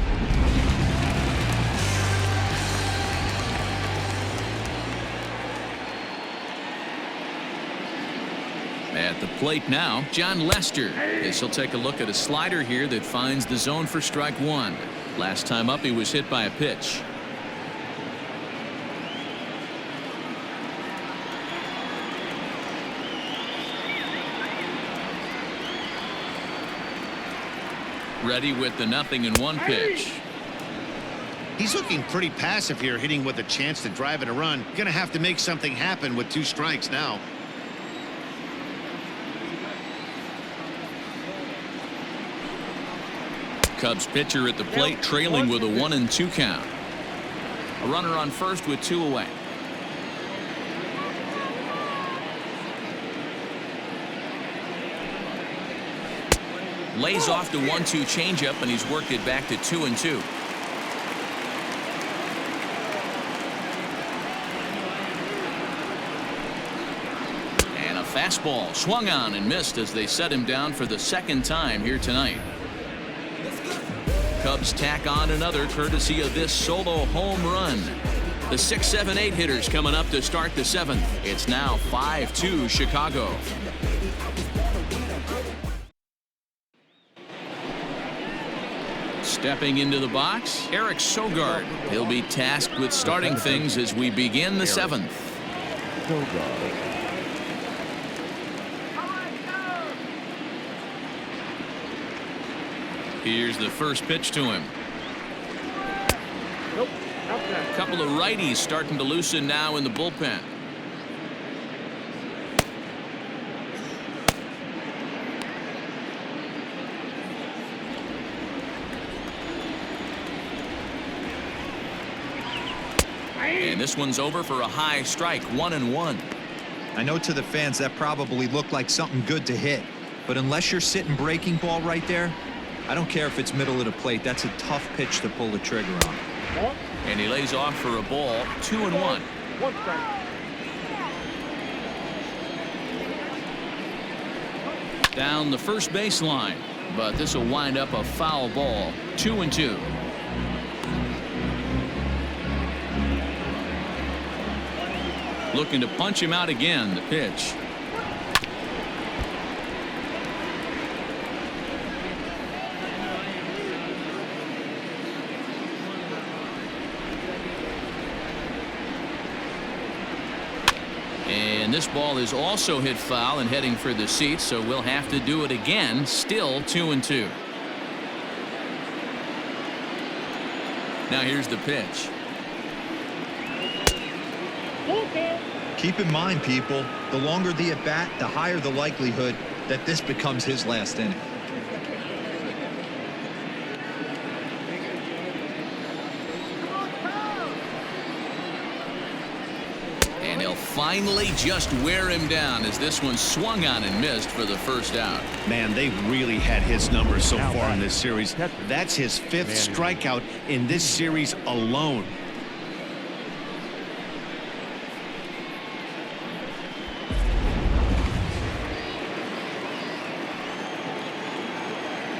At the plate now, John Lester. This will take a look at a slider here that finds the zone for strike 1. Last time up, he was hit by a pitch. Ready with the 0-1 pitch. He's looking pretty passive here, hitting with a chance to drive in a run. Gonna have to make something happen with 2 strikes now. Cubs pitcher at the plate, trailing with a 1-2 count. A runner on first with 2 away. Lays off the 1-2 changeup, and he's worked it back to 2-2. And a fastball swung on and missed as they set him down for the 2nd time here tonight. Cubs tack on another courtesy of this solo home run. The 6, 7, 8 hitters coming up to start the 7th. It's now 5-2 Chicago. Stepping into the box, Eric Sogard. He'll be tasked with starting things as we begin the 7th. Here's the first pitch to him. A couple of righties starting to loosen now in the bullpen. And this one's over for a high strike, 1-1. I know to the fans that probably looked like something good to hit, but unless you're sitting breaking ball right there, I don't care if it's middle of the plate. That's a tough pitch to pull the trigger on. And he lays off for a ball, 2-1. One strike. Down the first baseline, but this will wind up a foul ball, 2-2. Looking to punch him out again, the pitch. And this ball is also hit foul and heading for the seats, so we'll have to do it again. Still 2-2. Now here's the pitch. Keep in mind, people, the longer the at-bat, the higher the likelihood that this becomes his last inning. And he'll finally just wear him down as this one swung on and missed for the first out. Man, they've really had his numbers so far in this series. That's his 5th strikeout in this series alone.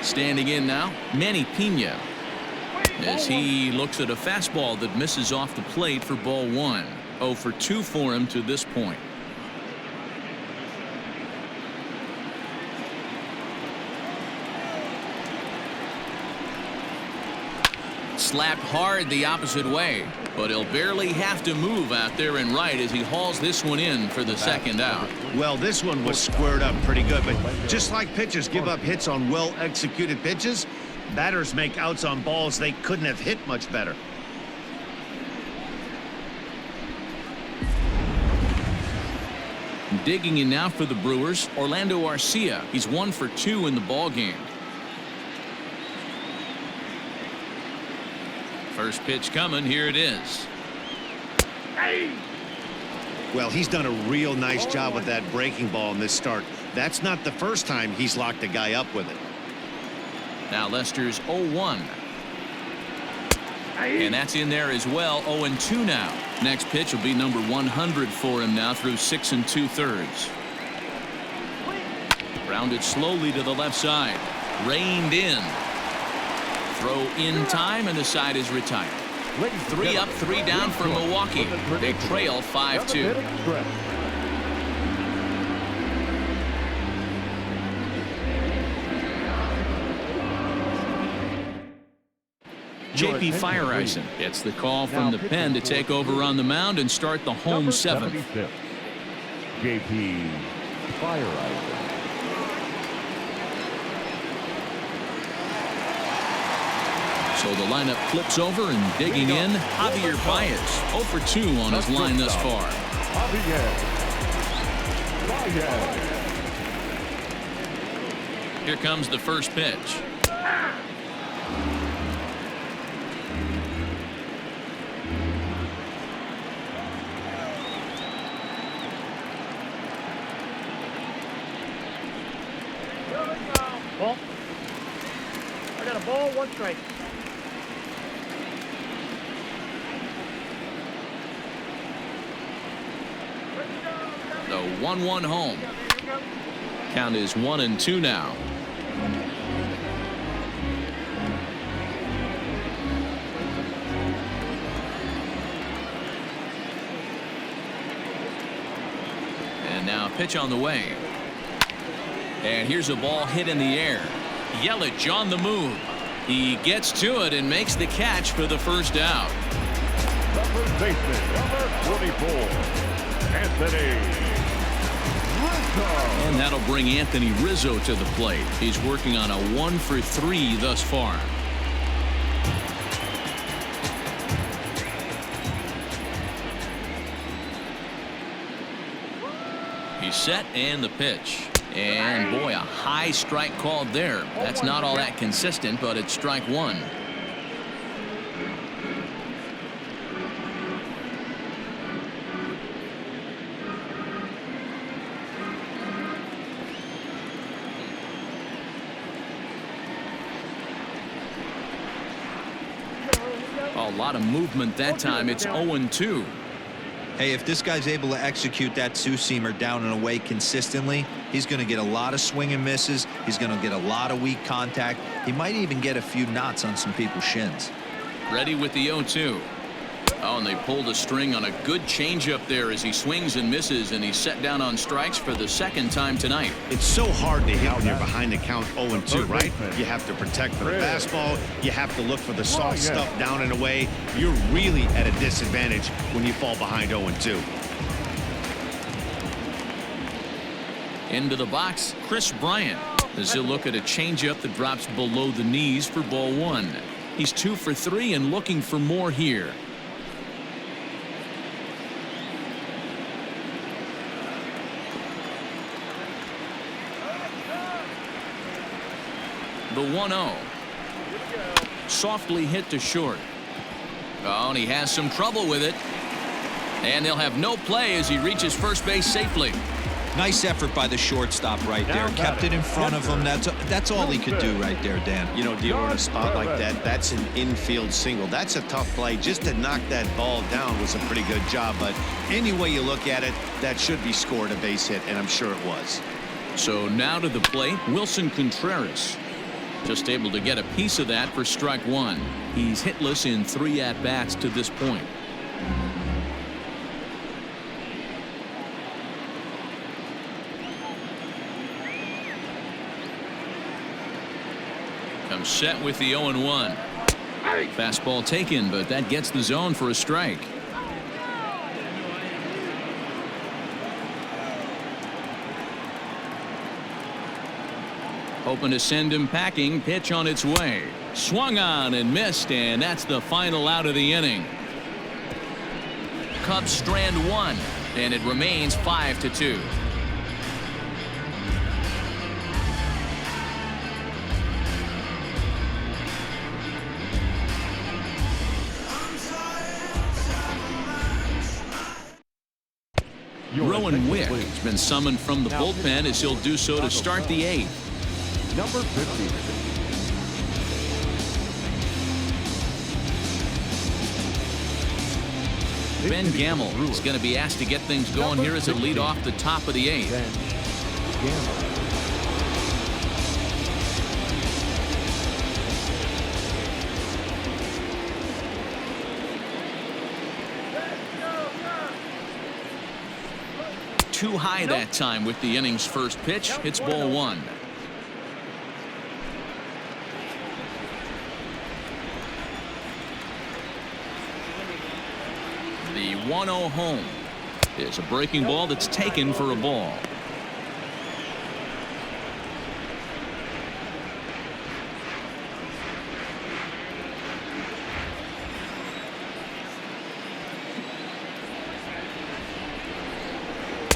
Standing in now, Manny Pena, as he looks at a fastball that misses off the plate for ball 1. 0 for 2 for him to this point. Slapped hard the opposite way, but he'll barely have to move out there and right as he hauls this one in for the second out. Well, this one was squared up pretty good, but just like pitchers give up hits on well-executed pitches, batters make outs on balls they couldn't have hit much better. Digging in now for the Brewers, Orlando Arcia. He's 1 for 2 in the ballgame. First pitch coming. Here it is. Well, he's done a real nice job with that breaking ball in this start. That's not the first time he's locked a guy up with it. Now Lester's 0-1. And that's in there as well. 0-2 now. Next pitch will be number 100 for him now through 6 2/3. Grounded slowly to the left side. Reined in. Throw in time, and the side is retired. 3 up, 3 down for Milwaukee. They trail 5-2. J.P. Fireisen gets the call from the pen to take over on the mound and start the home 7th. J.P. Fireisen. So the lineup flips over and digging in, Javier Báez 0 for 2 on his line thus far. Here comes the first pitch. Ball. I got a ball, 1 strike. The 1-1 home. Count is 1-2 now. And now a pitch on the way. And here's a ball hit in the air. Yelich on the move. He gets to it and makes the catch for the first out. The first baseman, number 24, Anthony Rizzo. And that'll bring Anthony Rizzo to the plate. He's working on a 1 for 3 thus far. He's set and the pitch. And boy, a high strike called there. That's not all that consistent, but it's strike one. A lot of movement that time. It's 0-2. Hey, if this guy's able to execute that two-seamer down and away consistently, he's going to get a lot of swing and misses. He's going to get a lot of weak contact. He might even get a few knots on some people's shins. Ready with the 0-2. Oh, and they pulled a string on a good changeup there as he swings and misses, and he's set down on strikes for the second time tonight. It's so hard to hit when you're behind the count 0-2, right? You have to protect for the fastball. You have to look for the soft stuff down and away. You're really at a disadvantage when you fall behind 0-2. Into the box, Chris Bryant, as he'll look at a changeup that drops below the knees for ball one. He's 2 for 3 and looking for more here. The 1-0. Softly hit to short. Oh, and he has some trouble with it. And they'll have no play as he reaches first base safely. Nice effort by the shortstop right there. Kept it in front of him. That's all he could do right there, Dan. You know, dealing with a spot like that, that's an infield single. That's a tough play. Just to knock that ball down was a pretty good job. But any way you look at it, that should be scored a base hit, and I'm sure it was. So now to the plate, Wilson Contreras. Just able to get a piece of that for strike one. He's hitless in 3 at-bats to this point. Comes set with the 0-1. Fastball taken, but that gets the zone for a strike. Hoping to send him packing. Pitch on its way. Swung on and missed, and that's the final out of the inning. Cubs strand one, and it remains 5-2. Rowan Wick has been summoned from the bullpen as he'll do so to start the 8th. Number 50. Ben Gamble is going to be asked to get things going here as a lead off the top of the 8th. Too high that time with the inning's first pitch. It's ball one. The 1-0 home is a breaking ball that's taken for a ball.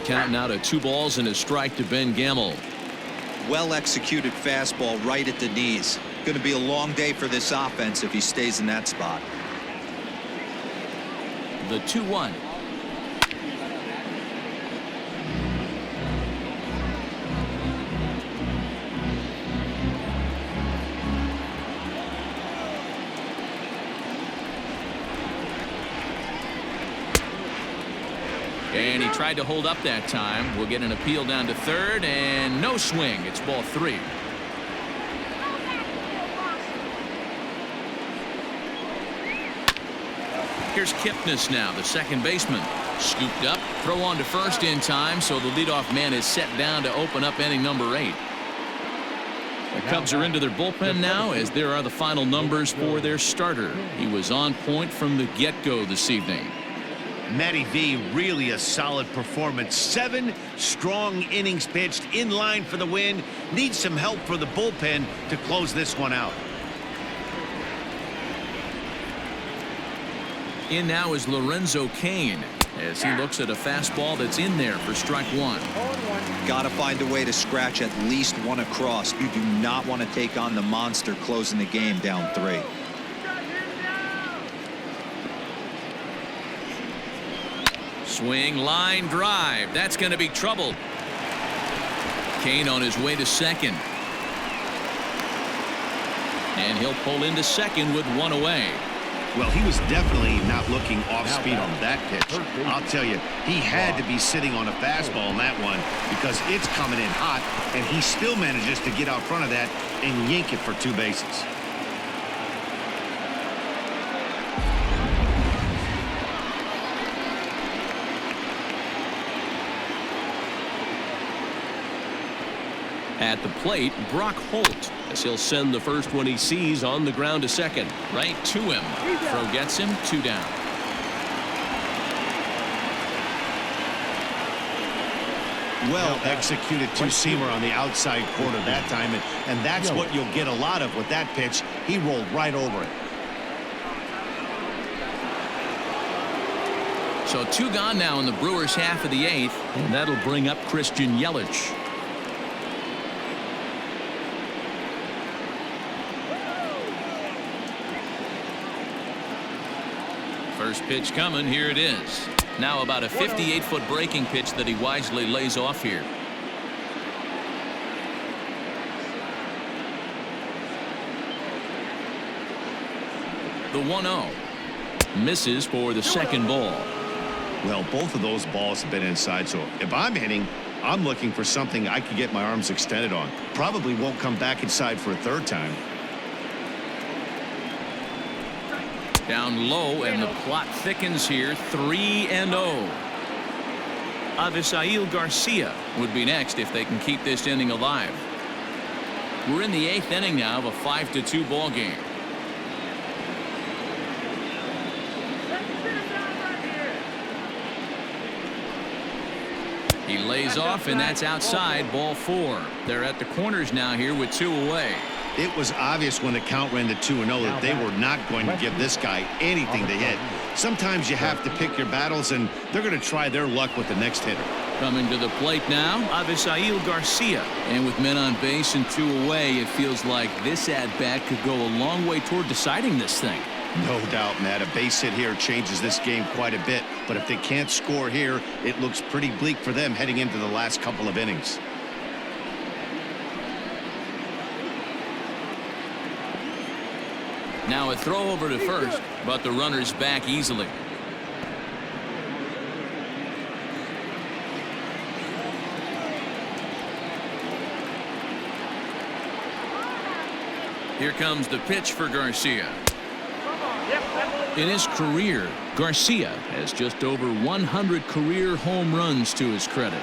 Count now to 2 balls and a strike to Ben Gamble. Well executed fastball right at the knees. Going to be a long day for this offense if he stays in that spot. The 2-1. And he tried to hold up that time. We'll get an appeal down to third, and no swing. It's ball 3. Here's Kipnis now, the second baseman. Scooped up, throw on to first in time, so the leadoff man is set down to open up inning number 8. The Cubs are into their bullpen now, as there are the final numbers for their starter. He was on point from the get-go this evening. Matty V, really a solid performance. 7 strong innings pitched, in line for the win. Needs some help for the bullpen to close this one out. In now is Lorenzo Cain. as he looks at a fastball that's in there for strike one. Got to find a way to scratch at least one across. You do not want to take on the monster closing the game down 3. Swing, line drive. That's going to be trouble. Kane on his way to second. And he'll pull into second with one away. Well, he was definitely not looking off speed on that pitch. I'll tell you, he had to be sitting on a fastball on that one because it's coming in hot, and he still manages to get out front of that and yank it for 2 bases. At the plate, Brock Holt, as he'll send the first one he sees on the ground to second. Right to him. Throw gets him, 2 down. Well executed two-seamer on the outside corner that time, and that's what you'll get a lot of with that pitch. He rolled right over it. So 2 gone now in the Brewers' half of the 8th, and that'll bring up Christian Yelich. First pitch coming. Here it is. Now about a 58-foot breaking pitch that he wisely lays off here. The 1-0. Misses for the second ball. Well, both of those balls have been inside, so if I'm hitting, I'm looking for something I can get my arms extended on. Probably won't come back inside for a 3rd time. Down low, and the plot thickens here. 3-0. Avisail Garcia would be next if they can keep this inning alive. We're in the 8th inning now of a 5-2 ball game. He lays off, and that's outside. Ball 4. They're at the corners now here with 2 away. It was obvious when the count ran to 2-0 that they were not going to give this guy anything to hit. Sometimes you have to pick your battles, and they're going to try their luck with the next hitter. Coming to the plate now, Avisail Garcia. And with men on base and 2 away, it feels like this at-bat could go a long way toward deciding this thing. No doubt, Matt. A base hit here changes this game quite a bit. But if they can't score here, it looks pretty bleak for them heading into the last couple of innings. Now a throw over to first, but the runner's back easily. Here comes the pitch for Garcia. In his career, Garcia has just over 100 career home runs to his credit.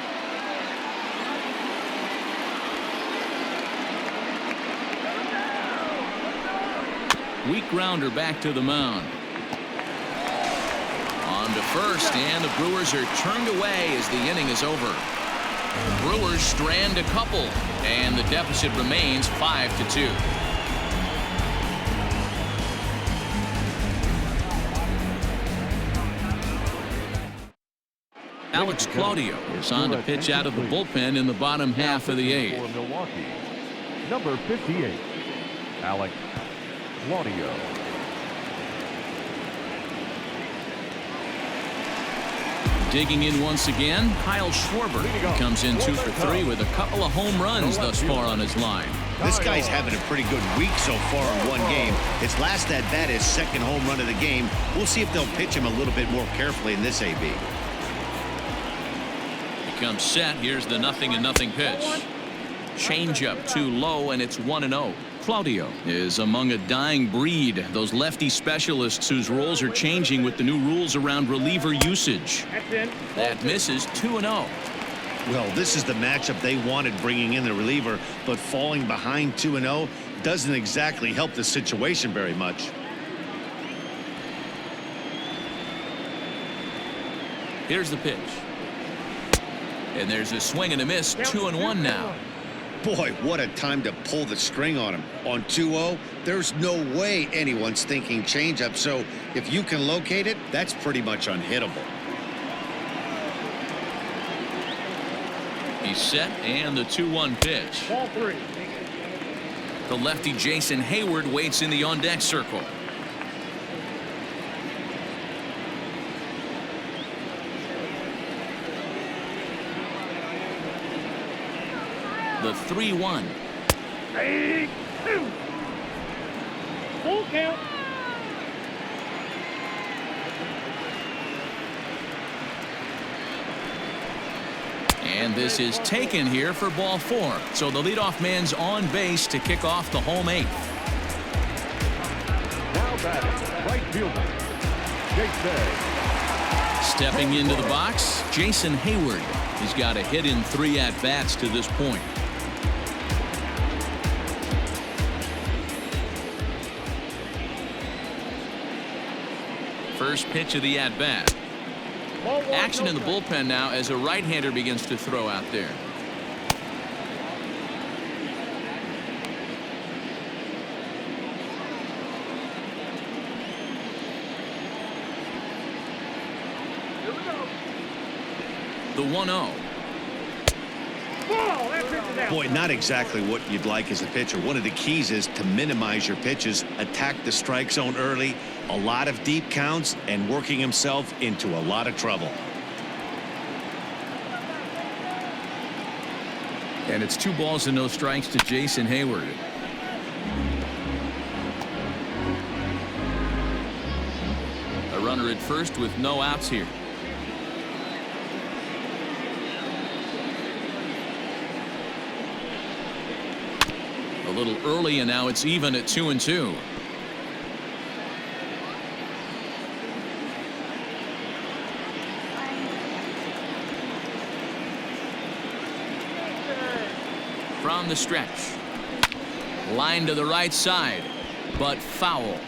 Weak grounder back to the mound. On to first, and the Brewers are turned away as the inning is over. The Brewers strand a couple, and the deficit remains 5-2. Alex Claudio is on to pitch out of the bullpen in the bottom half of the 8th. For Milwaukee, number 58, Alex Claudio. Digging in once again, Kyle Schwarber comes in 2 for 3 with a couple of home runs thus far on his line. This guy's having a pretty good week so far in one game. His last at-bat is second home run of the game. We'll see if they'll pitch him a little bit more carefully in this AB. Comes set. Here's the 0-0 pitch. Changeup too low, and it's 1-0. Claudio is among a dying breed. Those lefty specialists whose roles are changing with the new rules around reliever usage. That misses. 2-0. Well, this is the matchup they wanted, bringing in the reliever, but falling behind 2-0 doesn't exactly help the situation very much. Here's the pitch. And there's a swing and a miss. 2-1 now. Boy, what a time to pull the string on him. On 2-0, there's no way anyone's thinking changeup. So if you can locate it, that's pretty much unhittable. He's set, and the 2-1 pitch. Ball 3. The lefty Jason Hayward waits in the on-deck circle. The 3-1. 8-2. Full count. And this is taken here for ball 4. So the leadoff man's on base to kick off the home 8th. Now batting, right fielder, Jason. Stepping into the box, Jason Hayward. He's got a hit in 3 at-bats to this point. First pitch of the at-bat. Action in the bullpen now as a right-hander begins to throw out there. The 1-0. Boy, not exactly what you'd like as a pitcher. One of the keys is to minimize your pitches, attack the strike zone early, a lot of deep counts, and working himself into a lot of trouble. And it's 2 balls and no strikes to Jason Hayward. A runner at first with no outs here. A little early, and now it's even at 2-2. From the stretch. Line to the right side, but foul.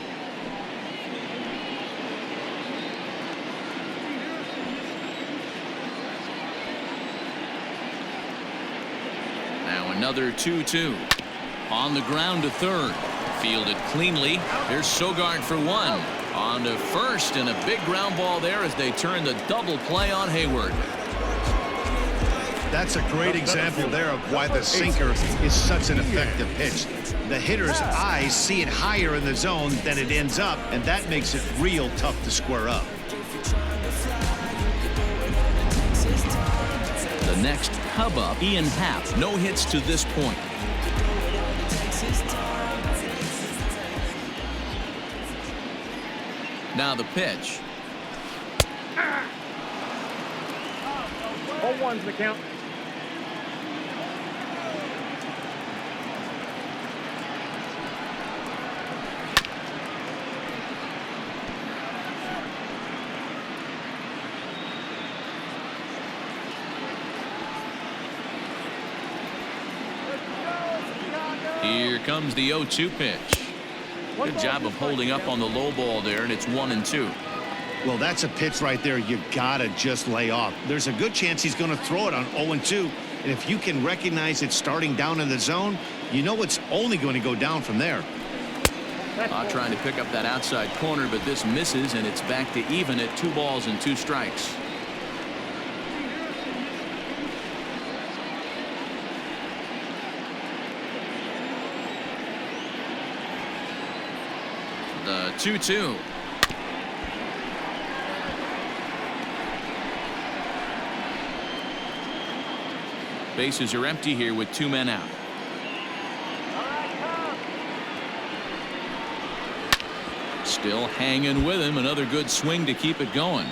Now another 2-2. On the ground to third. Fielded cleanly. There's Sogard for 1. On to first, and a big ground ball there as they turn the double play on Hayward. That's a great example there of why the sinker is such an effective pitch. The hitter's eyes see it higher in the zone than it ends up, and that makes it real tough to square up. The next Cub up, Ian Happ. No hits to this point. Now the pitch. 0-1's the count. Here comes the 0-2 pitch. Good job of holding up on the low ball there, and it's 1-2. Well, that's a pitch right there you gotta just lay off. There's a good chance he's going to throw it on 0-2, and if you can recognize it starting down in the zone, you know it's only going to go down from there. Trying to pick up that outside corner, but this misses, and it's back to even at 2 balls and 2 strikes. The 2-2. Bases are empty here with 2 men out. Still hanging with him. Another good swing to keep it going.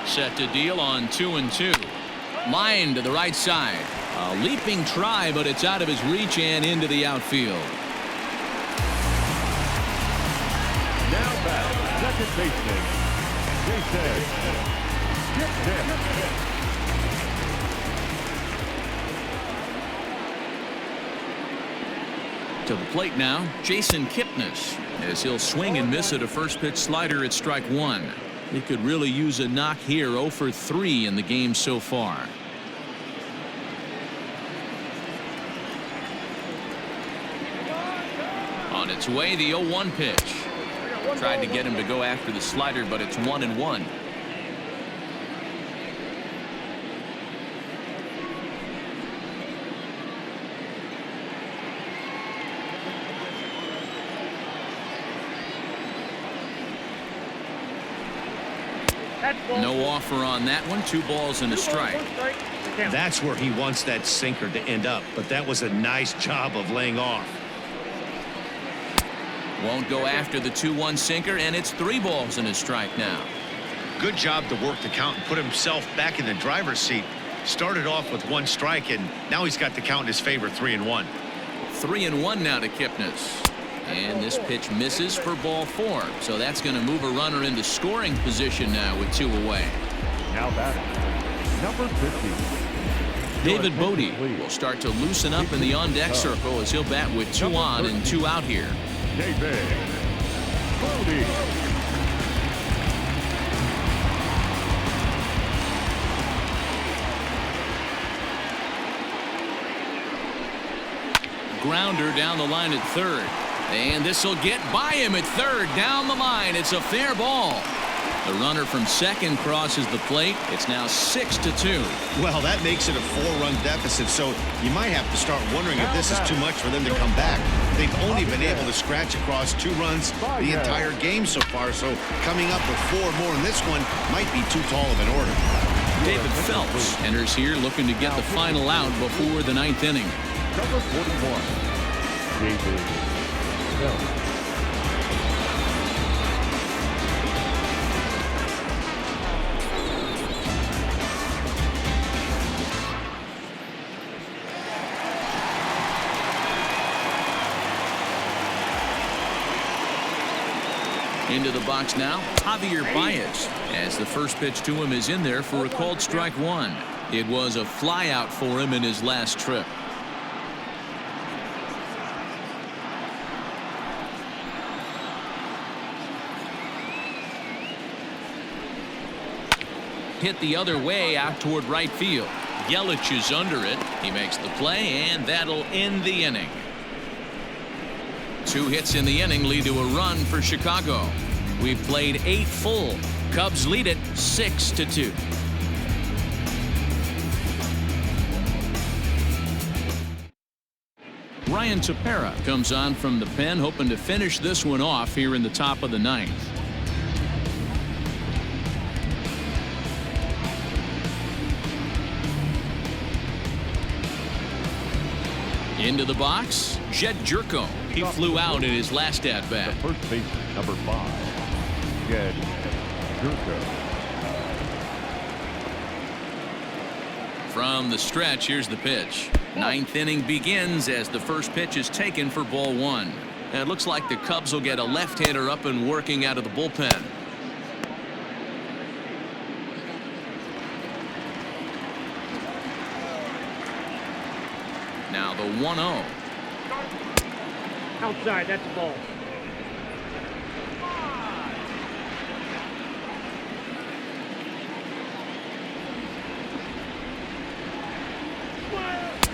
Set to deal on 2-2. Line to the right side. A leaping try, but it's out of his reach and into the outfield. Now back, second baseman, Jason. To the plate now, Jason Kipnis, as he'll swing and miss at a first pitch slider at strike 1. He could really use a knock here. 0 for 3 in the game so far. On its way, the 0-1 pitch. Tried to get him to go after the slider, but it's 1-1. No offer on that one. 2 balls and a strike. That's where he wants that sinker to end up, but that was a nice job of laying off. Won't go after the 2-1 sinker, and it's 3 balls and a strike now. Good job to work the count and put himself back in the driver's seat. Started off with 1 strike, and now he's got the count in his favor, 3-1. 3-1 now to Kipnis. And this pitch misses for ball 4. So that's going to move a runner into scoring position now with 2 away. Now batting, number 50. David Bodie will start to loosen up in the on-deck circle as he'll bat with 2 on and 2 out here. David Bodie. Grounder down the line at third. And this will get by him at third. Down the line. It's a fair ball. The runner from second crosses the plate. It's now 6-2. Well, that makes it a 4-run deficit, so you might have to start wondering if this is too much for them to come back. They've only been able to scratch across 2 runs the entire game so far, so coming up with 4 more in this one might be too tall of an order. David Phelps enters here looking to get the final out before the 9th inning. Number 41, David Phelps. Into the box now, Javier Báez, as the first pitch to him is in there for a called strike 1. It was a flyout for him in his last trip. Hit the other way out toward right field. Yelich is under it. He makes the play, and that'll end the inning. 2 hits in the inning lead to a run for Chicago. We've played 8 full. Cubs lead it 6-2. Ryan Tepera comes on from the pen, hoping to finish this one off here in the top of the 9th. Into the box, Jed Jerko. He flew out in his last at-bat. The first baseman, number 5, Jed Jerko. From the stretch, here's the pitch. 9th inning begins as the first pitch is taken for ball 1. And it looks like the Cubs will get a left-hander up and working out of the bullpen. Now the 1-0. Outside, that's a ball.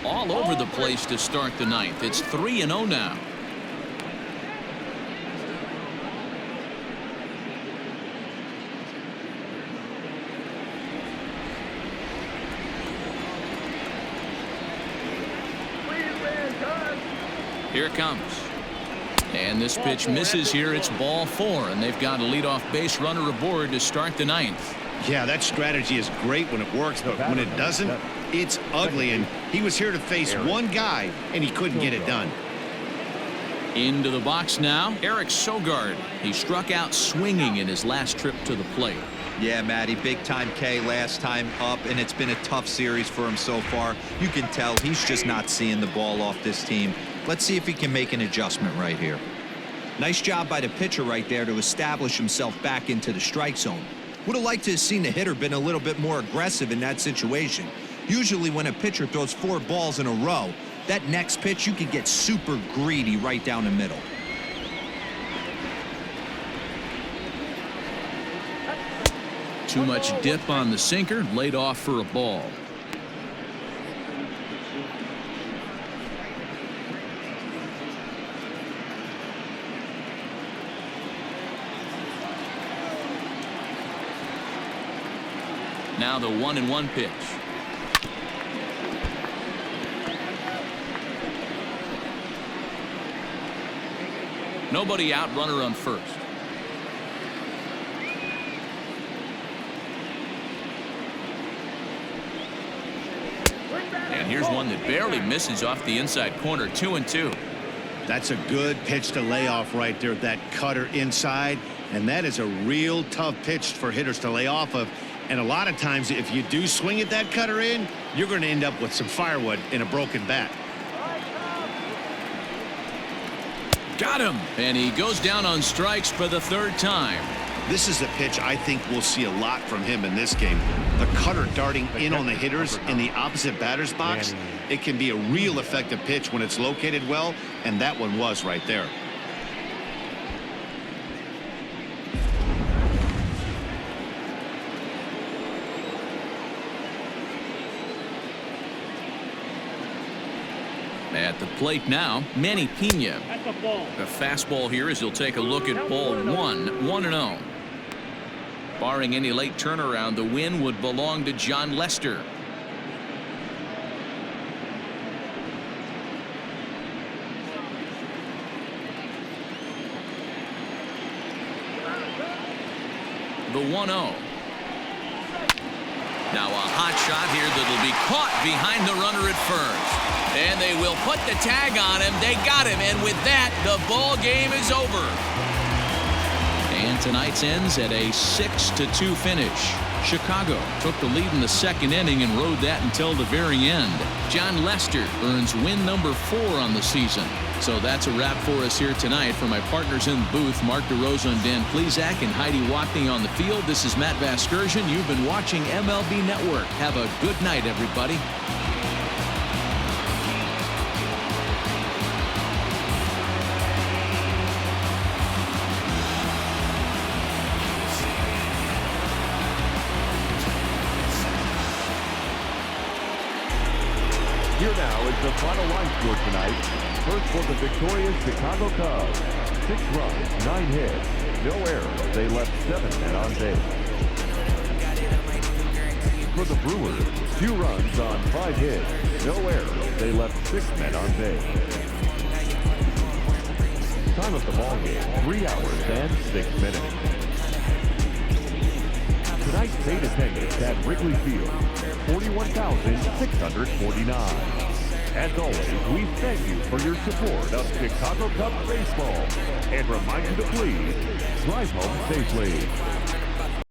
All over the place to start the 9th. It's 3-0 now. Here it comes. And this pitch misses here. It's ball 4, and they've got a leadoff base runner aboard to start the 9th. Yeah, that strategy is great when it works, but when it doesn't, it's ugly. And he was here to face one guy, and he couldn't get it done. Into the box now, Eric Sogard. He struck out swinging in his last trip to the plate. Yeah, Matty, big time K last time up, and it's been a tough series for him so far. You can tell he's just not seeing the ball off this team. Let's see if he can make an adjustment right here. Nice job by the pitcher right there to establish himself back into the strike zone. Would have liked to have seen the hitter been a little bit more aggressive in that situation. Usually when a pitcher throws 4 balls in a row, that next pitch you can get super greedy right down the middle. Too much dip on the sinker, laid off for a ball. Now the 1-1 pitch. Nobody out, runner on first. And here's one that barely misses off the inside corner. 2-2. That's a good pitch to lay off right there. That cutter inside. And that is a real tough pitch for hitters to lay off of. And a lot of times, if you do swing at that cutter in, you're going to end up with some firewood in a broken bat. Got him. And he goes down on strikes for the third time. This is a pitch I think we'll see a lot from him in this game. The cutter darting in on the hitters in the opposite batter's box. It can be a real effective pitch when it's located well, and that one was right there. At the plate now, Manny Pena. That's a ball. The fastball here as he'll take a look at ball 1-0. Barring any late turnaround, the win would belong to John Lester. The 1-0. Now a hot shot here that'll be caught behind the runner at first. And they will put the tag on him. They got him. And with that, the ball game is over. And tonight's ends at a 6-2 finish. Chicago took the lead in the second inning and rode that until the very end. John Lester earns win number 4 on the season. So that's a wrap for us here tonight. For my partners in the booth, Mark DeRosa Dan Plesac and Heidi Watney on the field, this is Matt Vasgersian. You've been watching MLB Network. Have a good night, everybody. Here now is the final line score tonight. First for the victorious Chicago Cubs. 6 runs, 9 hits, no errors. They left 7 men on base. For the Brewers, 2 runs on 5 hits, no errors. They left 6 men on base. Time of the ball game, 3 hours and 6 minutes. Tonight's paid attendance at Wrigley Field, 41,649. As always, we thank you for your support of Chicago Cubs baseball and remind you to please drive home safely.